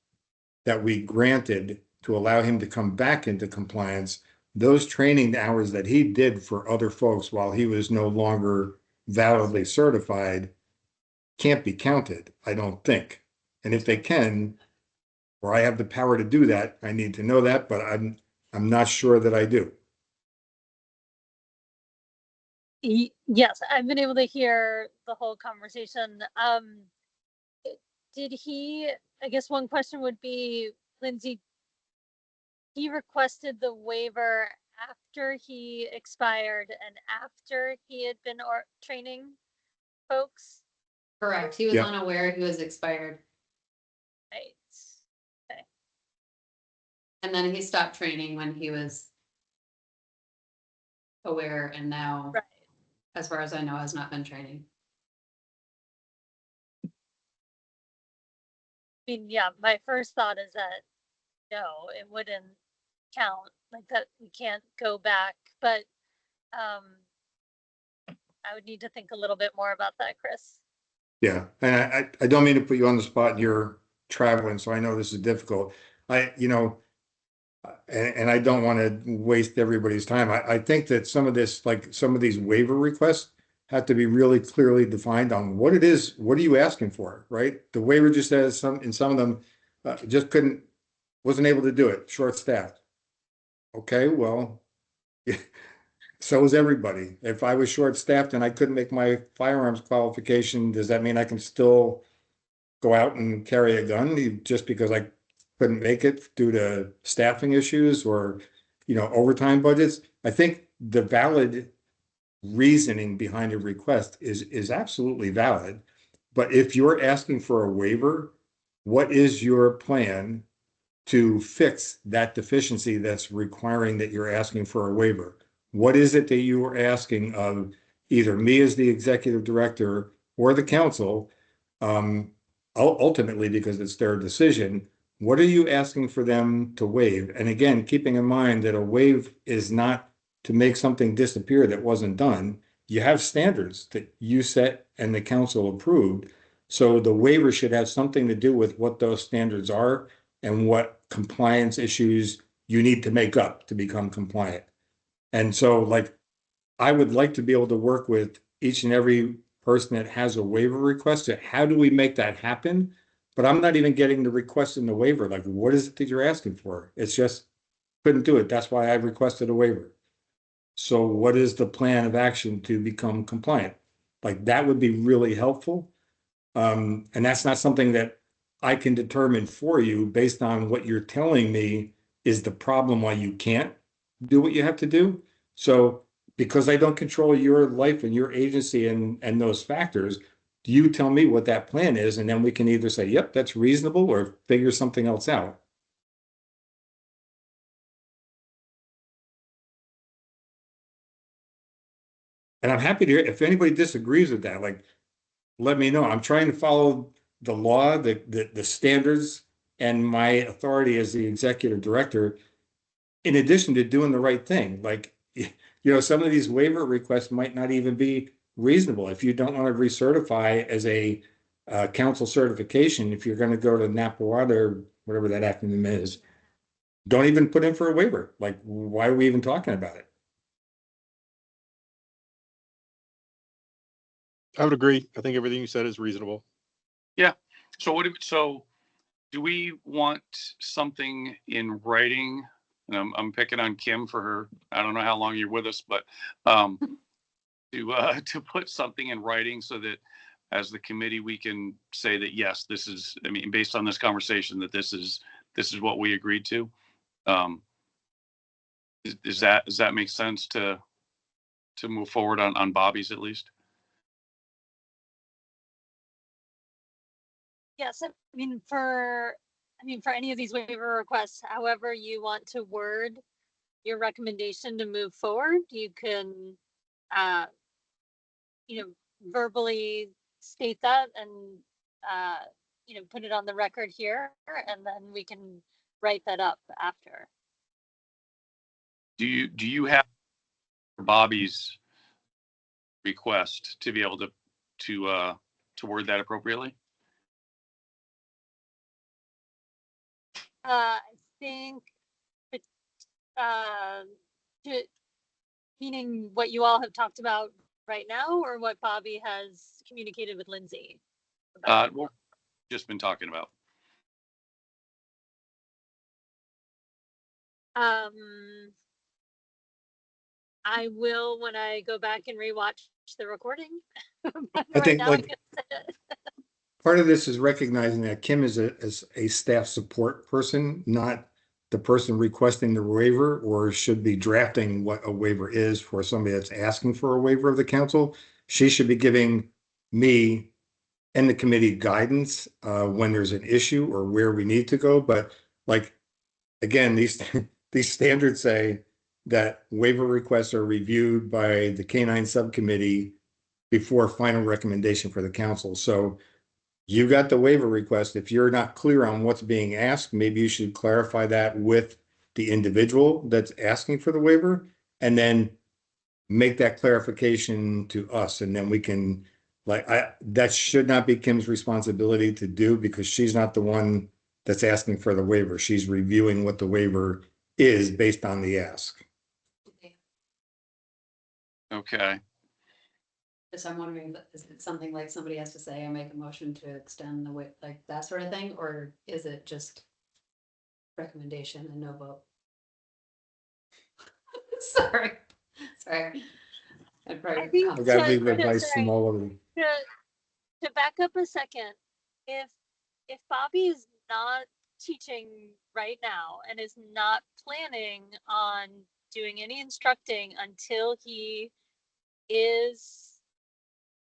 that we granted to allow him to come back into compliance, those training hours that he did for other folks while he was no longer validly certified can't be counted, I don't think. And if they can, or I have the power to do that, I need to know that, but I'm not sure that I do. Yes, I've been able to hear the whole conversation. Did he, I guess one question would be, Lindsay, he requested the waiver after he expired and after he had been training folks? Correct. He was Yeah. unaware he was expired. Right. Okay. And then he stopped training when he was aware and now, Right. as far as I know, has not been training. I mean, yeah, my first thought is that no, it wouldn't count, like that we can't go back, but I would need to think a little bit more about that, Chris. Yeah, and I don't mean to put you on the spot. You're traveling, so I know this is difficult. And I don't want to waste everybody's time. I think that some of this, like some of these waiver requests have to be really clearly defined on what it is. What are you asking for, right? The waiver just says in some of them, just wasn't able to do it, short staffed. Okay, well, so is everybody. If I was short staffed and I couldn't make my firearms qualification, does that mean I can still go out and carry a gun just because I couldn't make it due to staffing issues or, overtime budgets? I think the valid reasoning behind a request is absolutely valid. But if you're asking for a waiver, what is your plan to fix that deficiency that's requiring that you're asking for a waiver? What is it that you are asking of either me as the executive director or the council? Ultimately, because it's their decision, what are you asking for them to waive? And again, keeping in mind that a waive is not to make something disappear that wasn't done. You have standards that you set and the council approved. So the waiver should have something to do with what those standards are and what compliance issues you need to make up to become compliant. And so, like, I would like to be able to work with each and every person that has a waiver request. How do we make that happen? But I'm not even getting the request in the waiver. Like, what is it that you're asking for? It's just couldn't do it. That's why I requested a waiver. So what is the plan of action to become compliant? Like, that would be really helpful. And that's not something that I can determine for you based on what you're telling me is the problem why you can't do what you have to do. So because I don't control your life and your agency and those factors, you tell me what that plan is, and then we can either say, yep, that's reasonable, or figure something else out. And I'm happy to hear if anybody disagrees with that, like, let me know. I'm trying to follow the law, the standards, and my authority as the executive director, in addition to doing the right thing. Like, some of these waiver requests might not even be reasonable. If you don't want to recertify as a council certification, if you're going to go to NAPWA or whatever that acronym is, don't even put in for a waiver. Like, why are we even talking about it? I would agree. I think everything you said is reasonable. Yeah. So do we want something in writing? And I'm picking on Kim for her. I don't know how long you're with us, but to put something in writing so that as the committee, we can say that, yes, this is, I mean, based on this conversation, that this is what we agreed to. Does that make sense to move forward on Bobby's at least? Yes, I mean, for any of these waiver requests, however you want to word your recommendation to move forward, you can, verbally state that and, put it on the record here, and then we can write that up after. Do you have Bobby's request to be able to word that appropriately? I think, meaning what you all have talked about right now, or what Bobby has communicated with Lindsay about? Well, just been talking about. I will when I go back and rewatch the recording. I think, like, part of this is recognizing that Kim is a staff support person, not the person requesting the waiver, or should be drafting what a waiver is for somebody that's asking for a waiver of the council. She should be giving me and the committee guidance when there's an issue or where we need to go. But, like, again, these standards say that waiver requests are reviewed by the Canine subcommittee before final recommendation for the council. So you got the waiver request. If you're not clear on what's being asked, maybe you should clarify that with the individual that's asking for the waiver, and then make that clarification to us. And then we can Like that should not be Kim's responsibility to do because she's not the one that's asking for the waiver. She's reviewing what the waiver is based on the ask. Okay. So I'm wondering, is it something like somebody has to say, I make a motion to extend the wait, like that sort of thing, or is it just recommendation and no vote? Sorry, sorry. I'd I probably think I gotta leave to- advice sorry. from all of them. To back up a second, if Bobby is not teaching right now and is not planning on doing any instructing until he is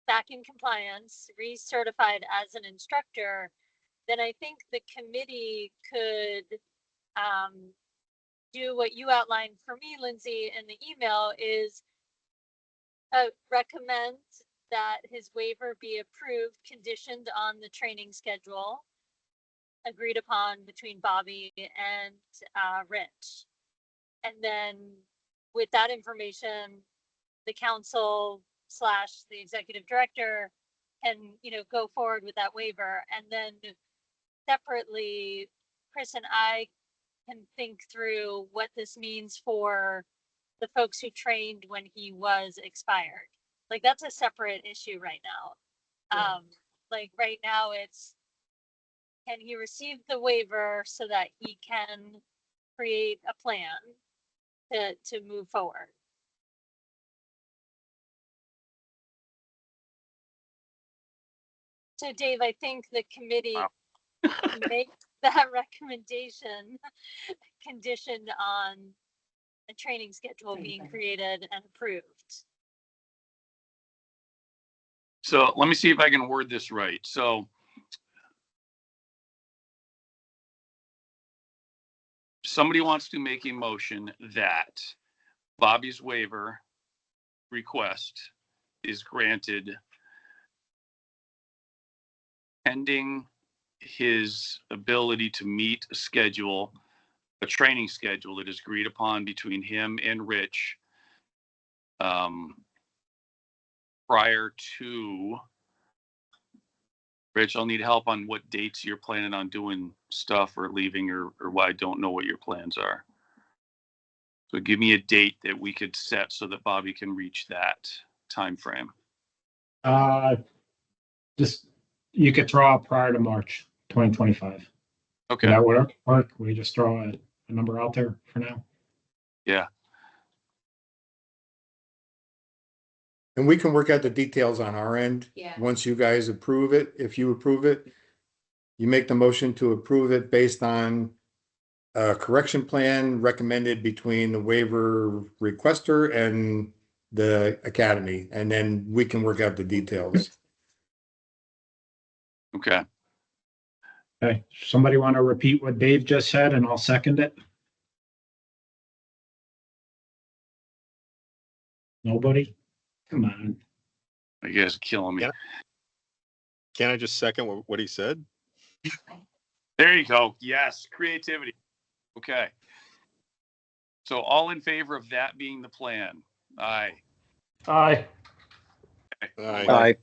back in compliance, recertified as an instructor, then I think the committee could do what you outlined for me, Lindsay, in the email is recommend that his waiver be approved, conditioned on the training schedule agreed upon between Bobby and Rich. And then with that information, the council / the executive director can, go forward with that waiver. And then separately, Chris and I can think through what this means for the folks who trained when he was expired. Like that's a separate issue right now. Yeah. Like right now it's, can he receive the waiver so that he can create a plan to move forward? So Dave, I think the committee makes that recommendation conditioned on a training schedule being created and approved. So let me see if I can word this right. So somebody wants to make a motion that Bobby's waiver request is granted pending his ability to meet a schedule, a training schedule that is agreed upon between him and Rich prior to. Rich, I'll need help on what dates you're planning on doing stuff or leaving or why I don't know what your plans are. So give me a date that we could set so that Bobby can reach that time frame. Just, you could throw out prior to March 2025. Okay. That would work. We just throw a number out there for now. Yeah. And we can work out the details on our end. Yeah. Once you guys approve it, if you approve it, you make the motion to approve it based on a correction plan recommended between the waiver requester and the academy, and then we can work out the details. Okay. Okay, somebody want to repeat what Dave just said and I'll second it? Nobody? Come on. You guys are killing me. Yeah. Can I just second what he said? There you go. Yes. Creativity. Okay. So all in favor of that being the plan? Aye. Aye. Aye.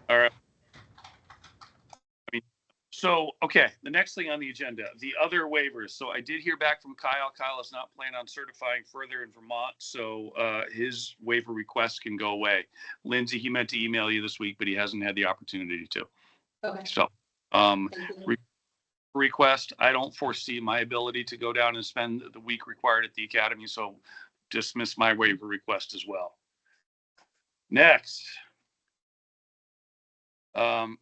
All right. So, okay, the next thing on the agenda, the other waivers. So I did hear back from Kyle. Kyle is not planning on certifying further in Vermont, so his waiver request can go away. Lindsay, he meant to email you this week, but he hasn't had the opportunity to. Okay. So, Thank you. request, I don't foresee my ability to go down and spend the week required at the academy, so dismiss my waiver request as well. Next.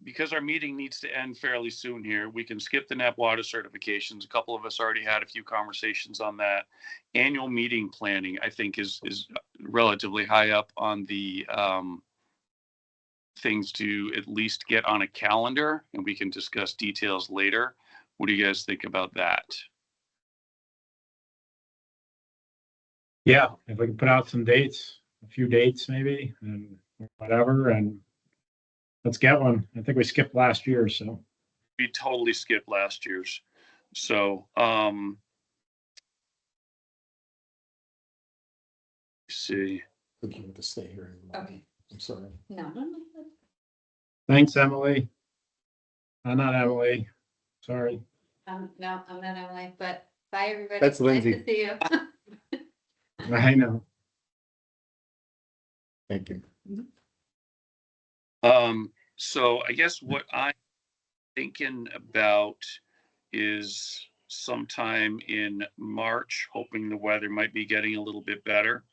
Because our meeting needs to end fairly soon here, we can skip the NEP water certifications. A couple of us already had a few conversations on that. Annual meeting planning, I think, is relatively high up on the things to at least get on a calendar, and we can discuss details later. What do you guys think about that? Yeah, if we can put out some dates, a few dates maybe, and whatever, and let's get one. I think we skipped last year, so. We totally skipped last year's. So, see. I think you have to stay here. Okay. I'm sorry. No. Thanks, Emily. Not Emily. Sorry. No, I'm not Emily, but bye, everybody. That's Lindsay. Nice to see you. I know. Thank you. So I guess what I'm thinking about is sometime in March, hoping the weather might be getting a little bit better.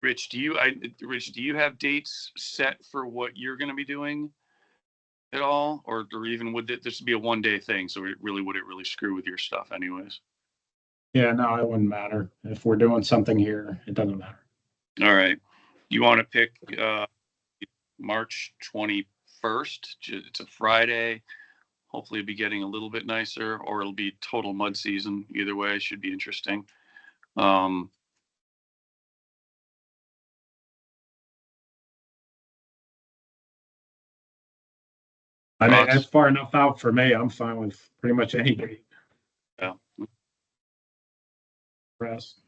Rich, do you have dates set for what you're going to be doing at all, or even would this be a 1-day thing? So would it really screw with your stuff, anyways? Yeah, no, it wouldn't matter. If we're doing something here, it doesn't matter. All right, you want to pick March 21st? It's a Friday. Hopefully, it'll be getting a little bit nicer, or it'll be total mud season. Either way, it should be interesting. I mean, Thoughts? that's far enough out for me. I'm fine with pretty much any date. Yeah. Rest.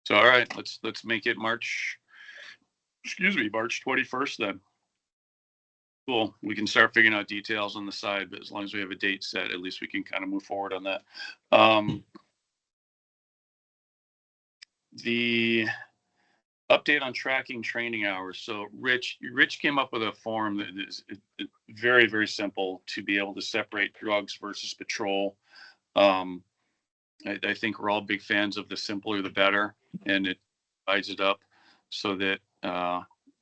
So, all right, let's make it March 21st then. Cool. We can start figuring out details on the side, but as long as we have a date set, at least we can kind of move forward on that. The update on tracking training hours. So Rich came up with a form that is very, very simple to be able to separate drugs versus patrol. I think we're all big fans of the simpler the better, and it divides it up so that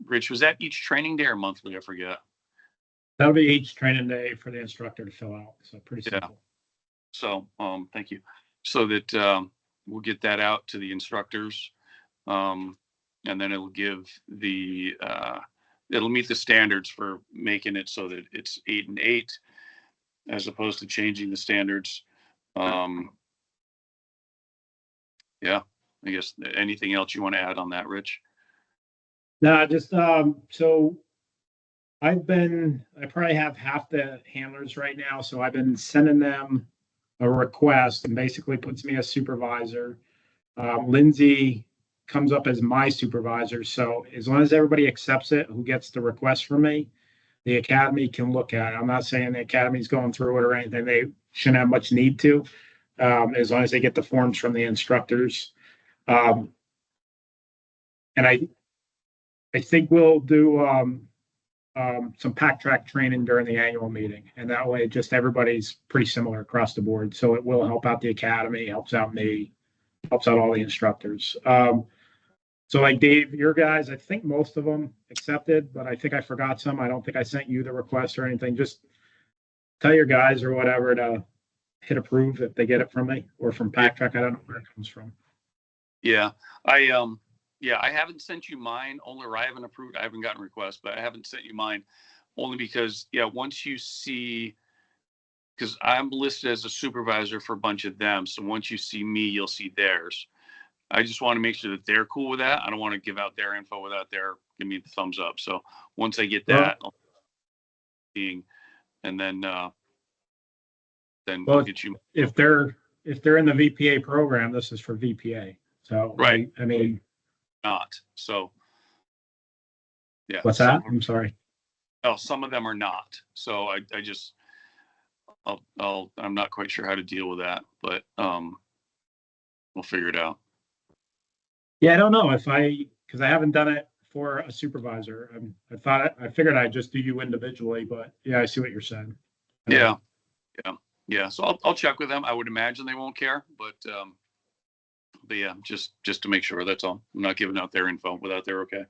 Rich, was that each training day or monthly? I forget. That'll be each training day for the instructor to fill out. So pretty Yeah. simple. So thank you. So that we'll get that out to the instructors, and then it'll give the it'll meet the standards for making it so that it's 8 and 8, as opposed to changing the standards. Yeah, I guess anything else you want to add on that, Rich? No, just so I probably have half the handlers right now, so I've been sending them a request and basically puts me as supervisor. Lindsay comes up as my supervisor, so as long as everybody accepts it, who gets the request from me, the academy can look at it. I'm not saying the academy's going through it or anything. They shouldn't have much need to, as long as they get the forms from the instructors. And I think we'll do some pack track training during the annual meeting, and that way just everybody's pretty similar across the board. So it will help out the academy, helps out me, helps out all the instructors. So like Dave, your guys, I think most of them accepted, but I think I forgot some. I don't think I sent you the request or anything. Just tell your guys or whatever to hit approve if they get it from me or from pack track. I don't know where it comes from. Yeah, I haven't sent you mine, only or I haven't approved. I haven't gotten requests, but I haven't sent you mine only because once you see, because I'm listed as a supervisor for a bunch of them, so once you see me, you'll see theirs. I just want to make sure that they're cool with that. I don't want to give out their info without their give me the thumbs up. So once I get that, I'll and then Well, I'll get you. If they're in the VPA program, this is for VPA. So Right. I mean, Not so. Yeah. what's that? I'm sorry. Oh, some of them are not. So I just I'm not quite sure how to deal with that, but we'll figure it out. Yeah, I don't know because I haven't done it for a supervisor. I figured I'd just do you individually, but yeah, I see what you're saying. Yeah. So I'll check with them. I would imagine they won't care, but yeah, just to make sure. That's all. I'm not giving out their info without their okay.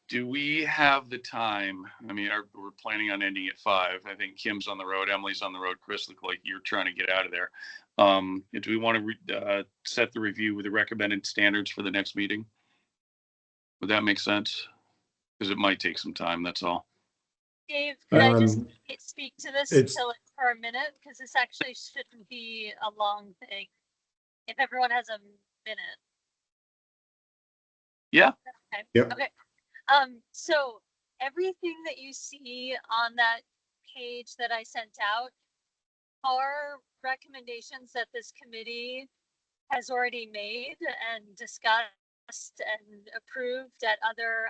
Do we have the time? I mean, we're planning on ending at 5. I think Kim's on the road, Emily's on the road. Chris, look like you're trying to get out of there. Do we want to set the review with the recommended standards for the next meeting? Would that make sense? Because it might take some time. That's all. Dave, could I just Um, speak to this it's- for a minute? Because this actually shouldn't be a long thing. if everyone has a minute. Yeah. Okay. Yep. Okay. So everything that you see on that page that I sent out are recommendations that this committee has already made and discussed and approved at other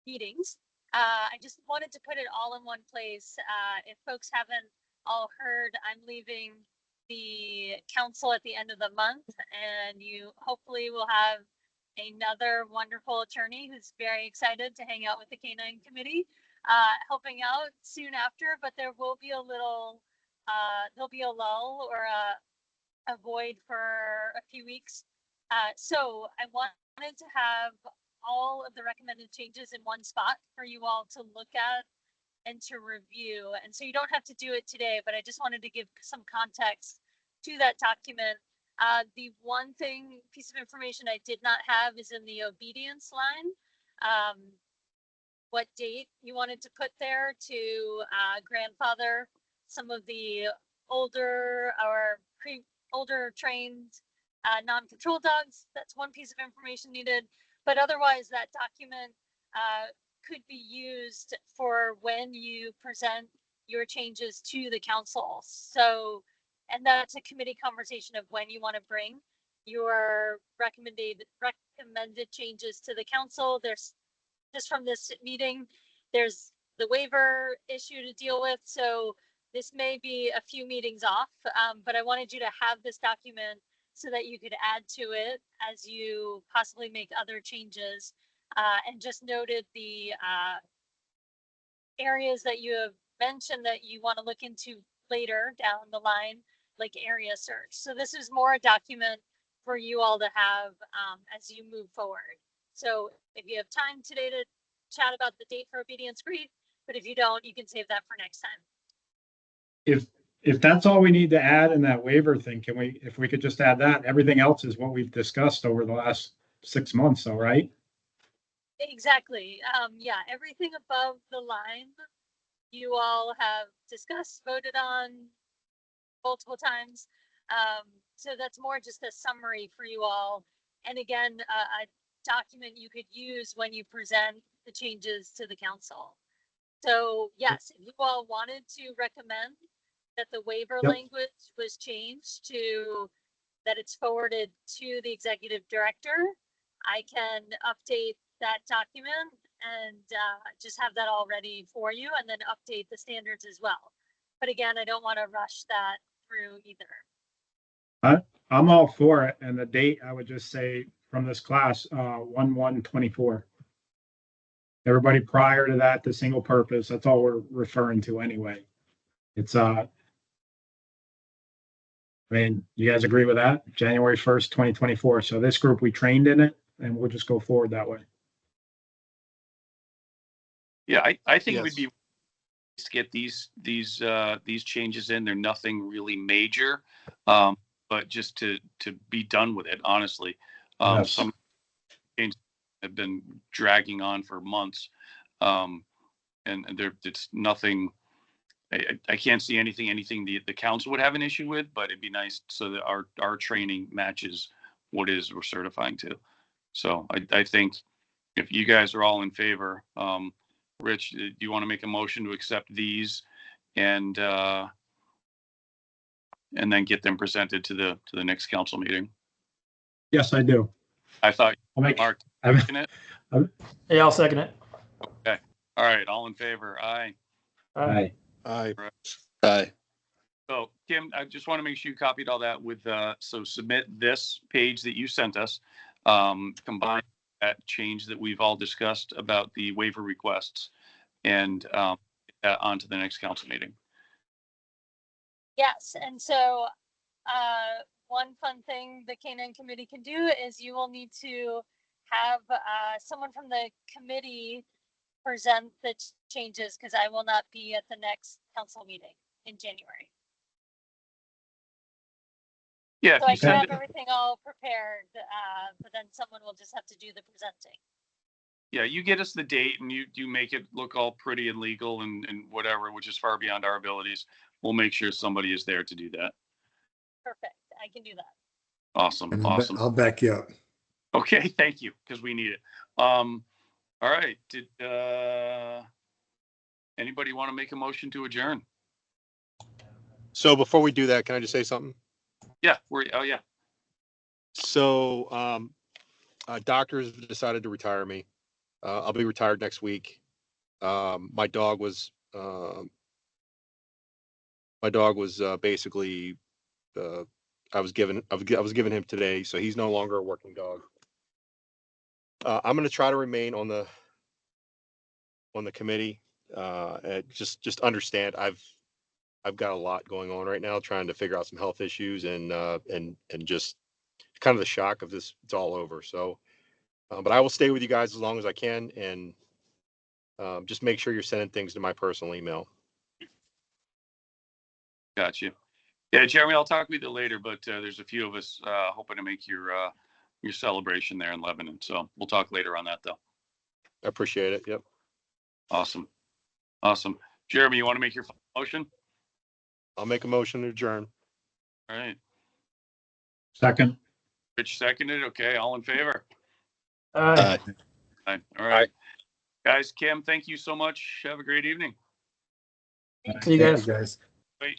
meetings. I just wanted to put it all in one place. If folks haven't all heard, I'm leaving the council at the end of the month, and you hopefully will have another wonderful attorney who's very excited to hang out with the Canine Committee, helping out soon after, but there will be a little, there'll be a lull or a void for a few weeks. So I wanted to have all of the recommended changes in one spot for you all to look at and to review. And so you don't have to do it today, but I just wanted to give some context to that document. The one piece of information I did not have is in the obedience line. What date you wanted to put there to grandfather some of the older or older trained non-control dogs. That's one piece of information needed. But otherwise, that document could be used for when you present your changes to the council. So, and that's a committee conversation of when you want to bring your recommended changes to the council. There's just from this meeting, there's the waiver issue to deal with. So this may be a few meetings off, but I wanted you to have this document so that you could add to it as you possibly make other changes, and just noted the areas that you have mentioned that you want to look into later down the line, like area search. So this is more a document for you all to have as you move forward. So if you have time today to chat about the date for obedience, great. But if you don't, you can save that for next time. If that's all we need to add in that waiver thing, if we could just add that, everything else is what we've discussed over the last 6 months, all right? Exactly. Yeah, everything above the line you all have discussed, voted on multiple times. So that's more just a summary for you all. And again, a document you could use when you present the changes to the council. So yes, if you all wanted to recommend that the waiver Yep. language was changed to that it's forwarded to the executive director, I can update that document and just have that all ready for you, and then update the standards as well. But again, I don't want to rush that through either. I'm all for it. And the date, I would just say from this class, 1/1/24. Everybody prior to that, the single purpose, that's all we're referring to anyway. It's, I mean, you guys agree with that? January 1st, 2024. So this group, we trained in it and we'll just go forward that way. Yeah, I think Yes. we'd be to get these changes in. They're nothing really major, but just to be done with it, honestly. Yes. Some changes have been dragging on for months, and it's nothing. I can't see anything the council would have an issue with, but it'd be nice so that our training matches what is we're certifying to. So I think if you guys are all in favor, Rich, do you want to make a motion to accept these and then get them presented to the next council meeting? Yes, I do. I thought I'll make, Mark I'm- second it. Yeah, I'll second it. Okay. All right. All in favor? Aye. Aye. Aye. Aye. So Kim, I just want to make sure you copied all that with, so submit this page that you sent us, combine that change that we've all discussed about the waiver requests and get that on to the next council meeting. Yes, and so one fun thing the Canine Committee can do is you will need to have someone from the committee present the changes, because I will not be at the next council meeting in January. Yeah, So if I you can send have it, everything all prepared, but then someone will just have to do the presenting. yeah, you get us the date and you make it look all pretty and legal and whatever, which is far beyond our abilities. We'll make sure somebody is there to do that. Perfect, I can do that. Awesome, And awesome. I'll back you up. Okay, thank you, because we need it. All right, did anybody want to make a motion to adjourn? So before we do that, can I just say something? Yeah, oh yeah, So, doctors have decided to retire me. I'll be retired next week. My dog was basically, I was given him today, so he's no longer a working dog. I'm going to try to remain on the committee. Just understand I've got a lot going on right now, trying to figure out some health issues and just kind of the shock of this. It's all over. So, but I will stay with you guys as long as I can, and just make sure you're sending things to my personal email. got you. Yeah, Jeremy, I'll talk with you later, but there's a few of us hoping to make your celebration there in Lebanon. So we'll talk later on that, though. I appreciate it. Yep. Awesome. Awesome. Jeremy, you want to make your motion? I'll make a motion to adjourn. All right. Second. Rich seconded. Okay. All in favor? Aye. All right. Guys, Kim, thank you so much. Have a great evening. See you Thank guys. you, guys. Bye.